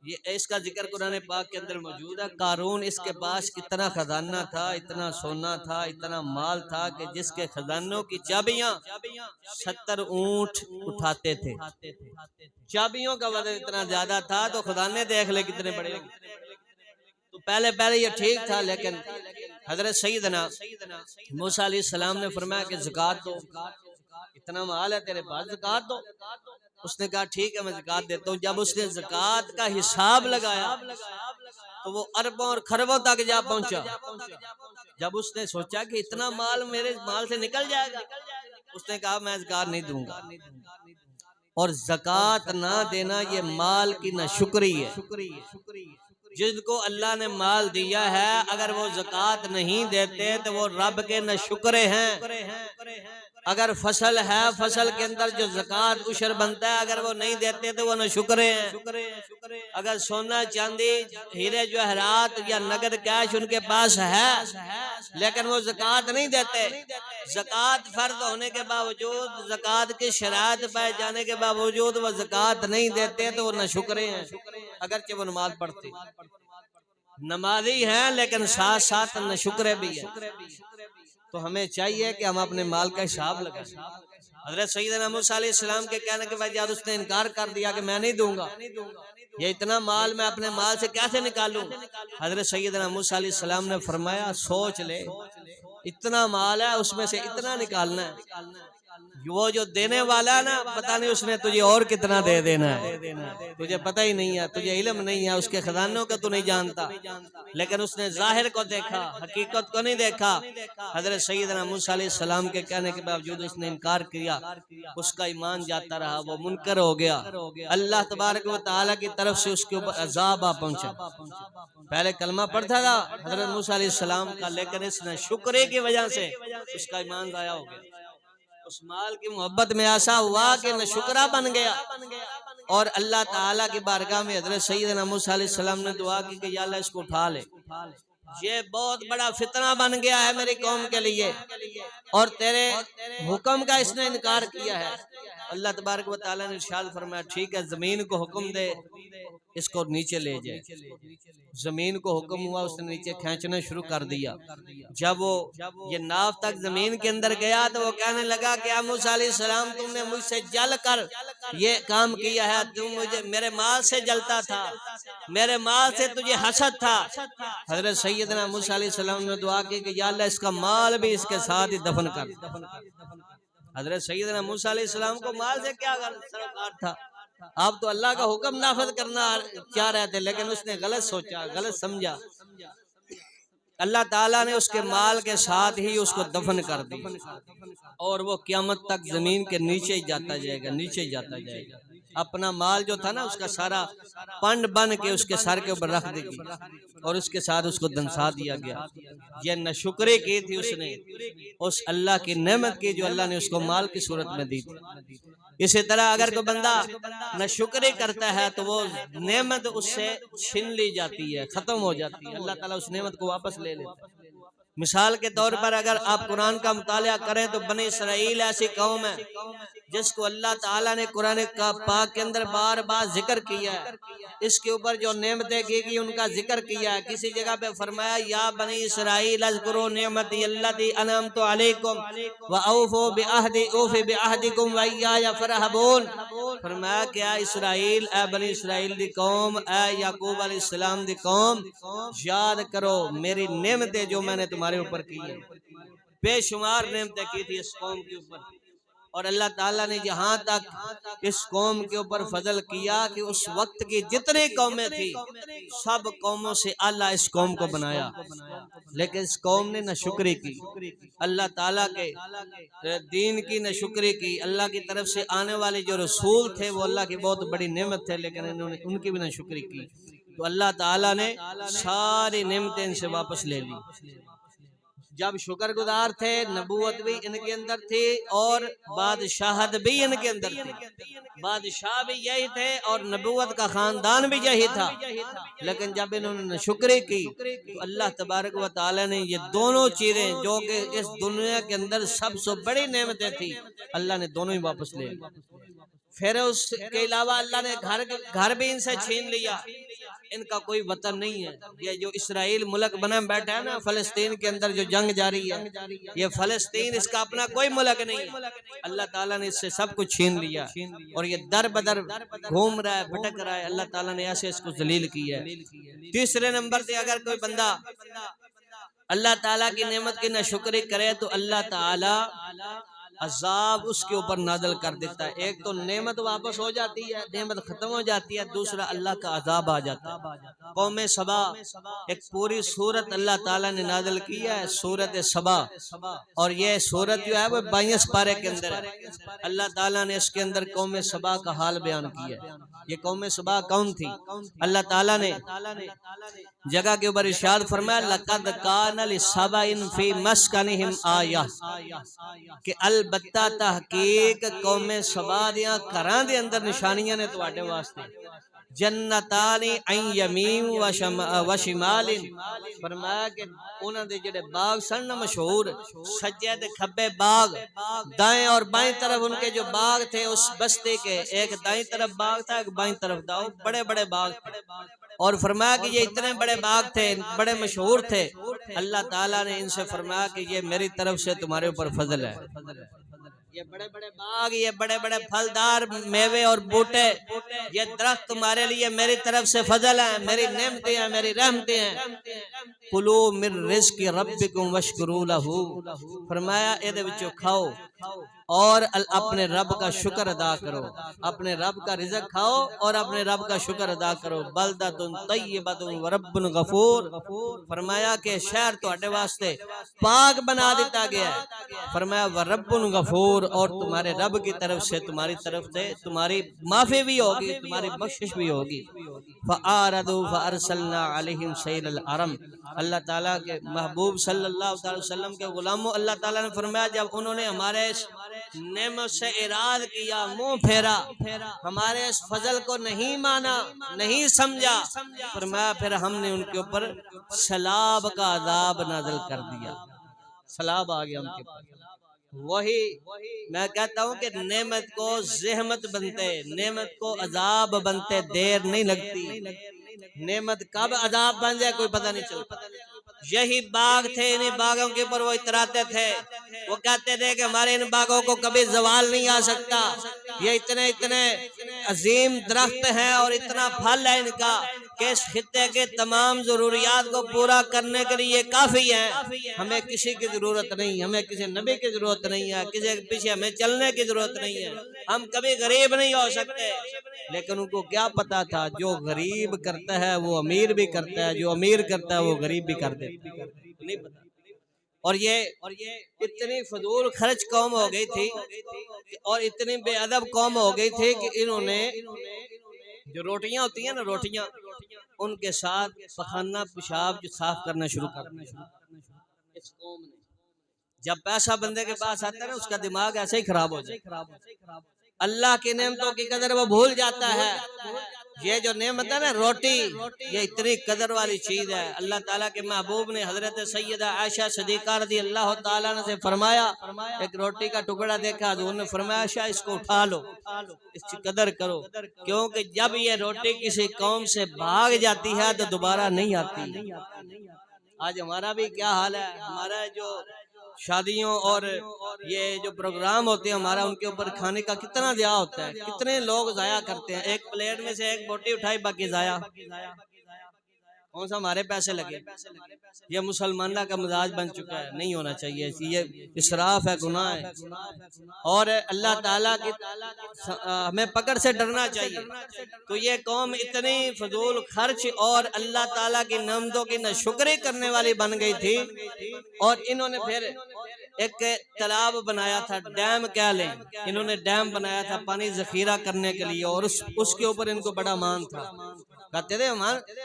ये इसका जिक्र कुरान पाक के अंदर मौजूद है। कारून इसके पास इतना खजाना था, इतना सोना था, इतना माल था कि जिसके खजानों की चाबियां 70 ऊंट उठाते थे। चाबियों का वजन इतना ज्यादा था तो खजाने देख ले कितने बड़े। तो पहले ये ठीक था, लेकिन हजरत सैयदना मूसा अलैहिस्सलाम ने फरमाया कि ज़कात दो, इतना माल है तेरे पास, ज़कात दो। उसने कहा ठीक है मैं ज़कात देता हूँ। जब उसने ज़कात का हिसाब लगाया तो वो अरबों और खरबों तक जा पहुंचा। जब उसने सोचा कि इतना माल मेरे माल से निकल जाएगा, उसने कहा मैं ज़कात नहीं दूंगा। और ज़कात ना देना ये माल की नाशुक्री है। जिसको अल्लाह ने माल दिया है, अगर वो ज़कात नहीं देते तो वो रब के नाशुक्रे हैं। अगर फसल है, फसल के अंदर जो ज़कात उशर बनता है, अगर वो नहीं देते तो वो नाशुक्रे हैं। अगर सोना चांदी हीरे जवाहरात या नगद कैश उनके पास है, लेकिन वो ज़कात नहीं देते, ज़कात फर्ज होने के बावजूद, ज़कात की शरात पाए जाने के बावजूद वो ज़कात नहीं देते तो वो नाशुक्रे हैं। अगरचे वो नमाज पढ़ते, नमाजी हैं, लेकिन साथ साथ नाशुक्रे भी हैं। तो हमें चाहिए कि हम अपने माल का हिसाब लगाएं। हज़रत सैयदना मूसा अलैहिस्सलाम के कहने के बाद उसने इनकार कर दिया कि मैं नहीं दूंगा, ये इतना माल मैं अपने माल से कैसे निकालूं। हज़रत सैयदना मूसा अलैहिस्सलाम ने फरमाया सोच ले, इतना माल है उसमें से इतना निकालना है। वो जो देने वाला है ना, पता नहीं उसने तुझे और कितना दे देना है, तुझे पता ही नहीं है, तुझे इल्म नहीं है, उसके खजानों का तू नहीं जानता। लेकिन उसने जाहिर को देखा, हकीकत को नहीं देखा। हजरत सैयदना मूसा अलैहिस्सलाम के कहने के बावजूद उसने इनकार किया, उसका ईमान जाता रहा, वो मुनकर हो गया। अल्लाह तबारक व तआला की तरफ से उसके ऊपर अजाब आ पहुंचा। पहले कलमा पढ़ता था हजरत मूसा अलैहिस्सलाम का, लेकिन इसने शुक्र की वजह से उसका ईमान जाया हो गया। उस माल की मोहब्बत में ऐसा हुआ कि नाशुक्रा बन गया। और अल्लाह ताला की बारगाह में हज़रत सैयदना मूसा अलैहिस्सलाम ने दुआ की कि या अल्लाह इसको उठा ले, ये बहुत बड़ा फितना बन गया है मेरी कौम के लिए, और तेरे हुक्म का इसने इनकार किया है। अल्लाह तबारक व तआला ने इरशाद फरमाया ठीक है, जमीन को हुक्म दे इसको नीचे ले जाए। जमीन को हुक्म हुआ, उसने नीचे खींचना शुरू कर दिया। जब वो ये नाव तक जमीन के अंदर गया तो वो कहने लगा कि या मूसा अलैहिस्सलाम, तुमने मुझसे जल कर ये काम किया है, तुम मुझे मेरे माल से जलता था, मेरे माल से तुझे हसद था। हजरत सैयदना मूसा अलैहिस्सलाम ने दुआ की कि या अल्लाह इसका माल भी इसके साथ ही दफन कर। हजरत सैयदना मूसा अलैहिस्सलाम को माल से क्या सरोकार था, आप तो अल्लाह का हुक्म नाफिज करना चाह रहे थे, लेकिन उसने गलत सोचा, गलत समझा। अल्लाह ताला ने उसके माल के साथ ही उसको दफन कर दिया, और वो क़यामत तक जमीन के नीचे ही जाता जाएगा, नीचे ही जाता जाएगा। अपना माल जो था ना, उसका सारा पंड बन के उसके सर के ऊपर रख देगी, और उसके साथ उसको दंसा दिया गया। ये नाशुक्री की थी उसने उस अल्लाह की नेमत की जो अल्लाह ने उसको माल की सूरत में दी थी। इसी तरह अगर कोई बंदा नाशुक्री करता है तो वो नेमत उससे छीन ली जाती है, खत्म हो जाती है, अल्लाह ताला उस नेमत को वापस ले लेता है। मिसाल के तौर पर अगर आप कुरान का मुतालिया करें तो बनी इसराइल ऐसी कौम है जिसको अल्लाह ताला ने कुरान का पाक के अंदर बार बार जिक्र किया है, इसके ऊपर जो नेमतें की गई उनका जिक्र किया है। किसी जगह पे फरमाया या बनी इसराइल अज़कुरू निअमती अल्लती अनअमतु अलैकुम व औफू बिअहदी औफी बिअहदिकुम व इय्या फरहबून। फरमाया क्या इसराइल, ए बनी इसराइल दी कौम, ए याकूब अलैहिस्सलाम दी कौम, याद करो मेरी नेमतें जो मैंने तुम्हारे ऊपर की है। बेशुमार नेमतें की थी इस कौम के ऊपर, और अल्लाह ताला ने जहां तक इस कौम के ऊपर फजल किया कि उस वक्त की जितनी कौमें थी सब कौमों से आला इस कौम को बनाया। लेकिन इस कौम ने नाशुक्री की, अल्लाह ताला के दीन की नाशुक्री की। अल्लाह की तरफ से आने वाले जो रसूल थे वो अल्लाह की बहुत बड़ी नेमत थे, लेकिन इन्होंने उनकी भी नाशुक्री की, तो अल्लाह ताला ने सारी नेमतें इनसे वापस ले ली। जब शुक्रगुजार थे, नबूवत भी इनके अंदर थी और बादशाहत भी इनके अंदर थी। बादशाह भी यही थे और नबूवत का खानदान भी यही था, लेकिन जब इन्होंने शुक्री की तो अल्लाह तबारक व तआला ने ये दोनों चीजें जो कि इस दुनिया के अंदर सबसे बड़ी नेमतें थी, अल्लाह ने दोनों ही वापस ले ली। फिर उसके अलावा अल्लाह ने घर भी इनसे छीन लिया। इनका कोई वतन नहीं है। ये जो इसराइल मुल्क बना बैठा है ना, फलस्तीन के अंदर जो जंग जारी है, ये फलस्तीन इसका अपना कोई मुल्क नहीं है। अल्लाह ताला ने इससे सब कुछ छीन लिया और ये दर बदर घूम रहा है, भटक रहा है। अल्लाह ताला ने ऐसे इसको जलील किया है। तीसरे नंबर पे अगर कोई बंदा अल्लाह ताला की नेमत की नाशुक्री करे तो अल्लाह ताला अजाब उसके ऊपर नाज़िल कर देता है। एक तो नेमत वापस हो जाती है, नेमत खत्म हो जाती है, दूसरा अल्लाह का अजाब आ जाता है। कौम सबा, एक पूरी सूरत अल्लाह ताला ने नाज़िल की है, सूरत सबा, और ये सूरत जो है वो 22 पारे के अंदर है। अल्लाह ताला ने इसके अंदर कौम सबा का हाल बयान किया है। ये कौम सबा कौन थी? अल्लाह ताला ने जगह के ऊपर इरशाद फरमाया, लक़द कान लिसबाइन फी मस्कनिहिम आया, कि अलबत्ता तहकीक कौमे सबा दियां घरां दे अंदर निशानियां ने तुहाडे वास्ते। जन्नतानी अन यमीन व शिमालिन, फरमाया कि उन्हां दे जेड़े बाग सन ना मशहूर, सज्जे ते खब्बे बाग, दाएं और बाएं तरफ उनके जो बाग थे उस बस्ती के, एक दाएं तरफ बाग था, एक बाएं तरफ था, बड़े बड़े बाग थे। और फरमाया कि ये इतने बड़े बाग थे, बड़े मशहूर थे। अल्लाह ताला ने इनसे फरमाया कि ये मेरी तरफ से तुम्हारे ऊपर फजल है। ये बड़े बड़े बाग, ये बड़े बड़े फलदार मेवे और बूटे, ये दरख्त तुम्हारे लिए मेरी तरफ से फजल है, मेरी नेमतें हैं, मेरी रहमतें हैं। कुलू मिर रिज़्क़ि रब्बिकुम वश्कुरू लहू, फरमाया इहदे विचों खाओ और अपने रब का शुक्र अदा करो। अपने रब का रिज़्क़ खाओ और अपने रब का शुक्र अदा करो। बलदतुन तय्यबतुन व रब्बुन गफूर, फरमाया कि शहर तुम्हारे वास्ते पाक बना दिया गया है। फरमाया व रब्बुन गफूर, और तुम्हारे रब की तरफ से, तुम्हारी तरफ से तुम्हारी माफी भी होगी, तुम्हारी बख्शिश भी होगी। फ़अरदू फ़अरसलना अलैहिम सैलल अरम, अल्लाह ताला के महबूब सल्लल्लाहु अलैहि वसल्लम के गुलामों, अल्लाह ताला ने फरमाया जब उन्होंने हमारे इस नेमत से इराद किया, मुंह फेरा, हमारे इस फजल को नहीं माना, नहीं समझा, फरमाया फिर हमने उनके ऊपर सलाब का अजाब नाज़िल कर दिया। सलाब आ गया उनके ऊपर। वही मैं कहता हूँ कि नेमत को ज़हमत बनते, नेमत को अजाब बनते देर नहीं लगती। नेमत कब अजाब बन जाए कोई पता नहीं चलता। यही बाग थे, इन बागों के ऊपर वो इतराते थे, वो कहते थे कि हमारे इन बागों को कभी जवाल नहीं आ सकता, ये इतने इतने अजीम दरख्त हैं और इतना फल है इनका कि इस खित्ते के तमाम जरूरियात को पूरा करने के लिए काफी है, हमें किसी की जरूरत नहीं, हमें किसी नबी की जरूरत नहीं है, किसी के पीछे हमें चलने की जरूरत नहीं है, हम कभी गरीब नहीं हो सकते। लेकिन उनको क्या पता था, जो गरीब करता है वो अमीर भी करता है, जो अमीर करता है वो गरीब भी कर देता है, नहीं पता। और ये इतनी फजूल खर्च कौम हो गई थी और इतनी बेअदब कौम हो गई थी कि इन्होंने जो रोटियां होती हैं ना, रोटियां, उनके साथ पखाना पेशाब जो साफ करना शुरू कर दिया इस कौम ने। जब पैसा बंदे के पास आता है ना, उसका दिमाग ऐसे ही खराब हो जाए, अल्लाह की नेमतों की कदर वो भूल जाता है। ये जो नेमत है ना रोटी, ये इतनी कदर वाली चीज है। अल्लाह ताला के महबूब ने हजरत सैयदा आयशा सिद्दीक़ा रज़ी अल्लाह ताला से फरमाया, एक रोटी का टुकड़ा देखा तो उन्होंने फरमाया आयशा इसको उठा लो, इसकी कदर करो, क्योंकि जब ये रोटी किसी कौम से भाग जाती है तो दोबारा नहीं आती। आज हमारा भी क्या हाल है, हमारा जो शादियों और ये जो प्रोग्राम होते हैं हमारा, उनके ऊपर खाने का कितना ज़या होता है, कितने लोग ज़ाया करते हैं। एक प्लेट में से एक बोटी उठाई बाकी ज़ाया, कौन सा हमारे पैसे लगे। ये मुसलमाना का मिजाज बन चुका है, नहीं होना चाहिए, ये इसराफ है, गुनाह है। और अल्लाह ताला की हमें पकड़ से डरना चाहिए। तो ये कौम इतनी फजूल खर्च और अल्लाह ताला की नेमतों की नाशुक्री करने वाली बन गई थी। और इन्होंने फिर एक तालाब बनाया था, डैम कह लें, इन्होंने डैम बनाया था पानी जखीरा करने के लिए, और उसके ऊपर इनको बड़ा मान था। कहते थे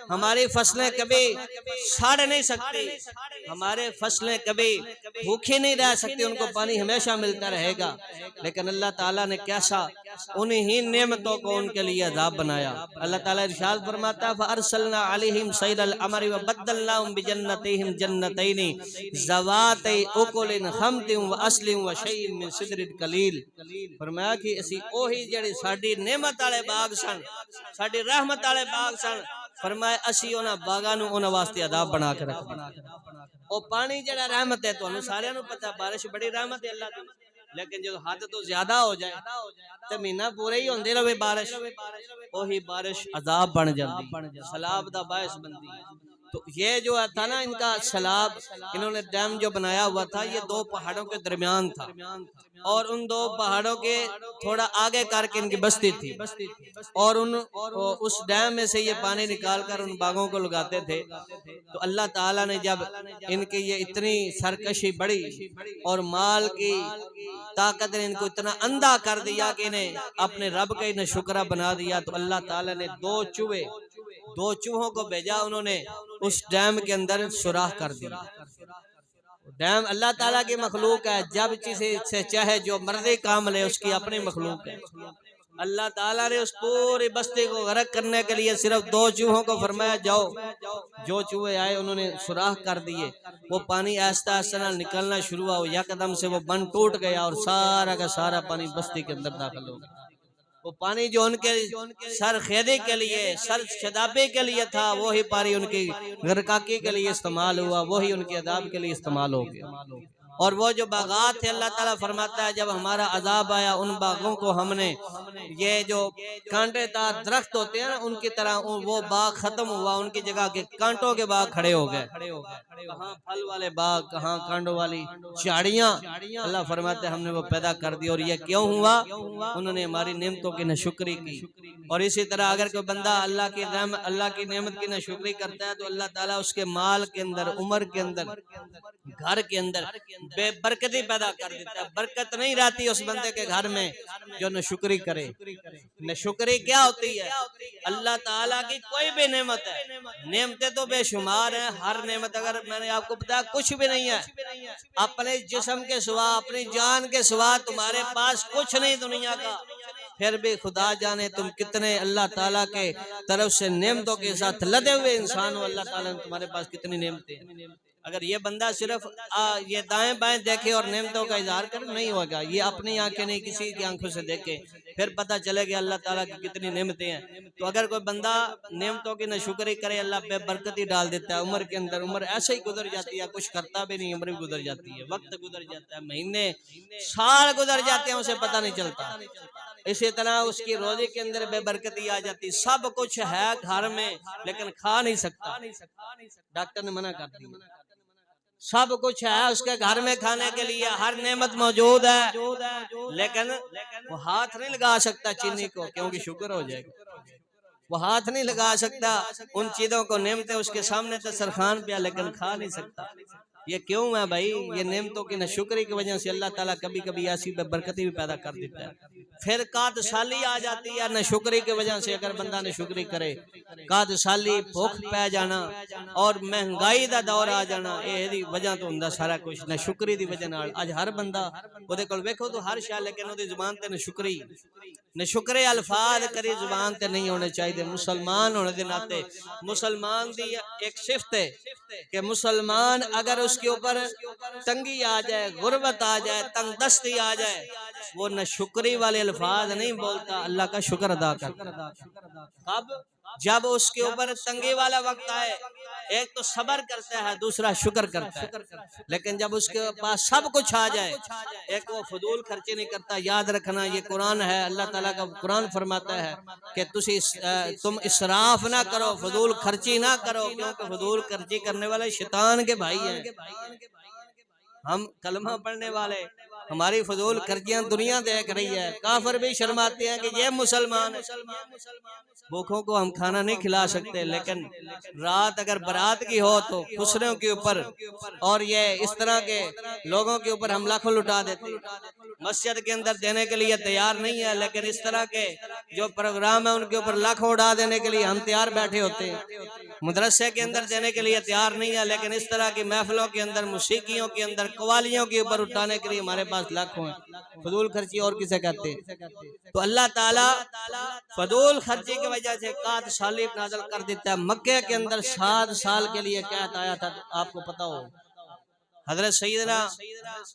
हमारी फसलें कभी सड़ नहीं सकती, हमारे फसलें कभी भूखी नहीं रह सकती, उनको पानी हमेशा मिलता रहेगा। लेकिन अल्लाह ताला ने कैसा उन्हीं नेमतों को उनके लिए अज़ाब बनाया। अल्लाह ताला इरशाद फरमाता है फअरसलना अलैहिम सैलल अमरी व बद्दलनाहुम बिजन्नतिहिम जन्नतैनि ज़वातै उकुलिन खम्तिन व अस्लिन व शैइन मिन सिदरिन कलील। फरमाया कि असी ओही जेड़ी साडी नेमत वाले बाग सन, साडी रहमत वाले बाग सन, फरमाया असी उन्हां बागां नूं उन्हां वास्ते अदाब बना के रख दित्ता। ओ पानी जेड़ा रहमत है, तुहानूं सारियां नूं पता, बारिश बड़ी रहमत है अल्लाह दी, लेकिन जो हद तो ज्यादा हो जाए तो महीना पूरे ही होंदे रहे बारिश, वही बारिश अजाब बन जाती, सलाब दा बायस बनती। तो ये जो था ना इनका सैलाब, इन्होंने डैम जो बनाया हुआ था ये दो पहाड़ों के दरमियान था और उन दो पहाड़ों के थोड़ा आगे करके इनकी बस्ती थी और उस डैम में से ये पानी निकाल कर उन बागों को लगाते थे। तो अल्लाह ताला ने जब इनकी ये इतनी सरकशी बढ़ी और माल की ताकत ने इनको इतना अंधा कर दिया कि इन्हें अपने रब का इन्हें शुक्रा बना दिया, तो अल्लाह ताला ने दो चूहों को भेजा, उन्होंने उस डैम के अंदर सुराख कर दिया। डैम अल्लाह ताला की मखलूक है, जब किसी से चाहे जो मर्जी काम ले उसकी अपनी मखलूक है। अल्लाह ताला ने उस पूरी बस्ती को गर्क करने के लिए सिर्फ दो चूहों को फरमाया जाओ, जो चूहे आए उन्होंने सुराख कर दिए, वो पानी आहिस्ता आहिस्ता निकलना शुरू हुआ, यकदम से वो बंद टूट गया और सारा का सारा पानी बस्ती के अंदर दाखिल हो गया। वो पानी जो उनके सर खेदे के लिए, सर शदाबे के लिए था, वही पानी उनकी गरकाकी के लिए इस्तेमाल हुआ, वही उनके अदाब के लिए इस्तेमाल हो गया। और वो जो बागात थे, अल्लाह ताला फरमाता है जब हमारा अजाब आया उन बागों को हमने, ये जो कांटेदार दरख्त होते हैं ना उनकी तरह वो बाग खत्म हुआ, उनकी जगह के कांटों के बाग खड़े हो गए। कहाँ फल वाले बाग, कहाँ कांटों वाली झाड़ियाँ, अल्लाह फरमाते हमने वो पैदा कर दी। और ये क्यों हुआ? उन्होंने हमारी नेमतों की नशुक्री की। और इसी तरह अगर कोई बंदा अल्लाह की नेमत की नशुक्री करता है तो अल्लाह ताला उसके माल के अंदर, उम्र के अंदर, घर के अंदर बेबरकती पैदा कर देता है। बरकत नहीं रहती उस बंदे के घर में जो नशुक्री करे। नशुक्री क्या होती है? अल्लाह ताला की कोई भी नेमत है, नेमतें तो बेशुमार हैं, हर नेमत अगर मैंने आपको बताया कुछ भी नहीं है, अपने जिस्म के सिवा, अपनी जान के सिवा तुम्हारे पास कुछ नहीं दुनिया का, फिर भी खुदा जाने तुम कितने अल्लाह ताला के तरफ से नेमतों के साथ लदे हुए इंसान हो। अल्लाह ताला ने तुम्हारे पास कितनी नेमतें हैं। अगर ये बंदा सिर्फ ये दाएं बाएं देखे और नेमतों का इजहार करे, नहीं होगा। ये अपनी आंखें नहीं, किसी की आंखों से देखे, फिर पता चलेगा अल्लाह ताला की कितनी नेमतें हैं। तो अगर कोई बंदा नेमतों की नशुक्री करे, अल्लाह बेबरकती डाल देता है उम्र के अंदर। उम्र ऐसे ही गुजर जाती है, कुछ करता भी नहीं, उम्र भी गुजर जाती है, वक्त गुजर जाता है, महीने साल गुजर जाते हैं, उसे पता नहीं चलता। इसी तरह उसकी रोजी के अंदर बेबरकती आ जाती। सब कुछ है घर में लेकिन खा नहीं सकता, डॉक्टर ने मना कर दिया। सब कुछ है उसके घर में खाने के लिए, हर नेमत मौजूद है, लेकिन वो हाथ नहीं लगा सकता चीनी को, क्योंकि शुगर हो जाएगा। वो हाथ नहीं लगा सकता उन चीजों को, नेमतें उसके सामने दस्तरखान पे, लेकिन खा नहीं सकता। ये क्यों है भाई? ये नेमतों की नशुक्री की वजह से अल्लाह ताला कभी कभी ऐसी बरकती भी पैदा कर देता है। फिर काद साली आ जाती है नशुक्री की वजह से। अगर बंदा नशुक्री करे, काद साली, भूख पै जाना और महंगाई का दौर आ जाना, ये वजह तो होंदा सारा कुछ नशुक्री की वजह नाल। अज हर बंदा ओदे कोल वेखो तो हर शय, लेकिन ओदी जुबान ते नशुक्री, नशुक्रे अल्फाज करी जुबान ते नहीं होने चाहिए। मुसलमान होने के नाते मुसलमान की एक सिफत है कि मुसलमान अगर उसके ऊपर तंगी आ जाए, गुर्बत आ जाए, तंगदस्ती आ जाए, वो नशुक्री वाले अल्फाज नहीं बोलता, अल्लाह का शुक्र अदा करता। अब जब उसके ऊपर तंगी वाला वक्त आए, एक तो सबर करता है, दूसरा शुक्र करता है। लेकिन जब उसके पास सब कुछ आ जाए, एक वो फजूल खर्चे नहीं करता। याद रखना ये कुरान है, अल्लाह ताला का कुरान फरमाता है कि तुम इसराफ ना करो, फजूल खर्ची ना करो, क्योंकि फजूल खर्ची करने वाले शैतान के भाई हैं। हम कलमा पढ़ने वाले, हमारी फजूल खर्चियां दुनिया देख रही है, काफिर भी शर्माते हैं कि ये मुसलमान है। भूखों को हम खाना नहीं खिला सकते, लेकिन रात अगर बारात की हो तो खुसरों के ऊपर और ये इस तरह के लोगों के ऊपर हम लाखों लुटा देते। मस्जिद के अंदर देने के लिए तैयार नहीं है, लेकिन इस तरह के जो प्रोग्राम है उनके ऊपर लाखों उड़ा देने के लिए हम तैयार बैठे होते हैं। मदरसे के अंदर देने के लिए तैयार नहीं है, लेकिन इस तरह की महफिलों के अंदर, मुसीकियों के अंदर, कवालियों के ऊपर उठाने के लिए हमारे पास लाखों हैं। फजूल खर्ची और किसे कहते हैं? तो अल्लाह ताला फजूल खर्ची की वजह से काद साली नाज़िल कर देता है। मक्के के अंदर 7 साल के लिए कहत आया था, आपको पता हो। हजरत सैयदना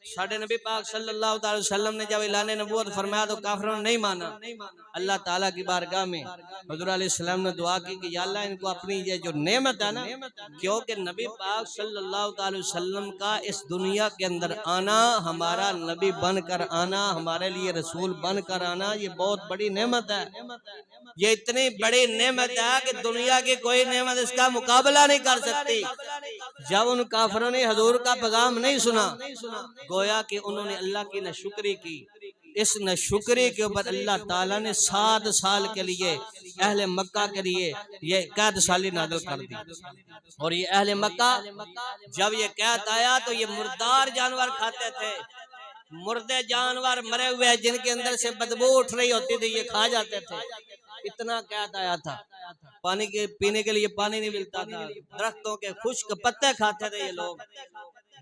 साडे नबी पाक सल्लल्लाहु अलैहि वसल्लम ने जब ऐलान नबूवत फरमाया तो काफिरों ने नहीं माना। अल्लाह ताला की बारगाह में हुजूर अलैहिस्सलाम ने दुआ की कि या अल्लाह इनको अपनी ये जो नेमत है ना, क्योंकि नबी पाक सल्लल्लाहु अलैहि वसल्लम का इस दुनिया के अंदर आना, हमारा नबी बनकर आना, हमारे लिए रसूल बनकर आना, ये बहुत बड़ी नेमत है। ये इतनी बड़ी नेमत है कि दुनिया की कोई नेमत इसका मुकाबला नहीं कर सकती। जब उन काफिरों ने हजूर का पैगाम नहीं सुना, गोया कि उन्होंने अल्लाह की नाशुक्री की। इस नाशुक्री के ऊपर अल्लाह ताला ने 7 साल के लिए अहले मक्का के लिए ये कैद साली नाज़िल कर दी। और ये अहले मक्का जब ये कैद आया तो ये मुर्दार जानवर खाते थे, मुर्दे जानवर मरे हुए जिनके अंदर से बदबू उठ रही होती थी, ये खा जाते थे। इतना कैद आया था, पानी के पीने के लिए पानी नहीं मिलता था, दरख्तों के खुश्क पत्ते खाते थे ये लोग।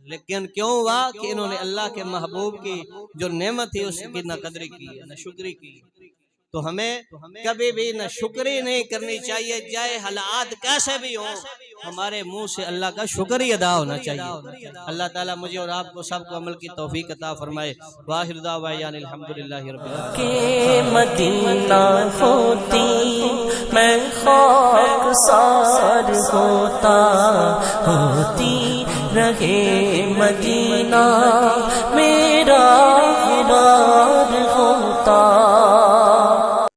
लेकिन क्यों हुआ कि इन्होंने अल्लाह के महबूब की जो नेमत थी उसकी न कदरी की, न शुक्री की। तो हमें कभी भी न शुक्री नहीं करनी चाहिए, चाहे हालात कैसे भी हो, हमारे मुंह से अल्लाह का शुक्र ही अदा होना चाहिए। अल्लाह ताला मुझे और आपको सबको अमल की तौफीक अता फरमाए। वाहिर दावाना अल्हम्दुलिल्लाहि रब्बिल आलमीन। के मदीना होती मैं खाकसार होता, होती रहे मदीना मेरा गिरार होता।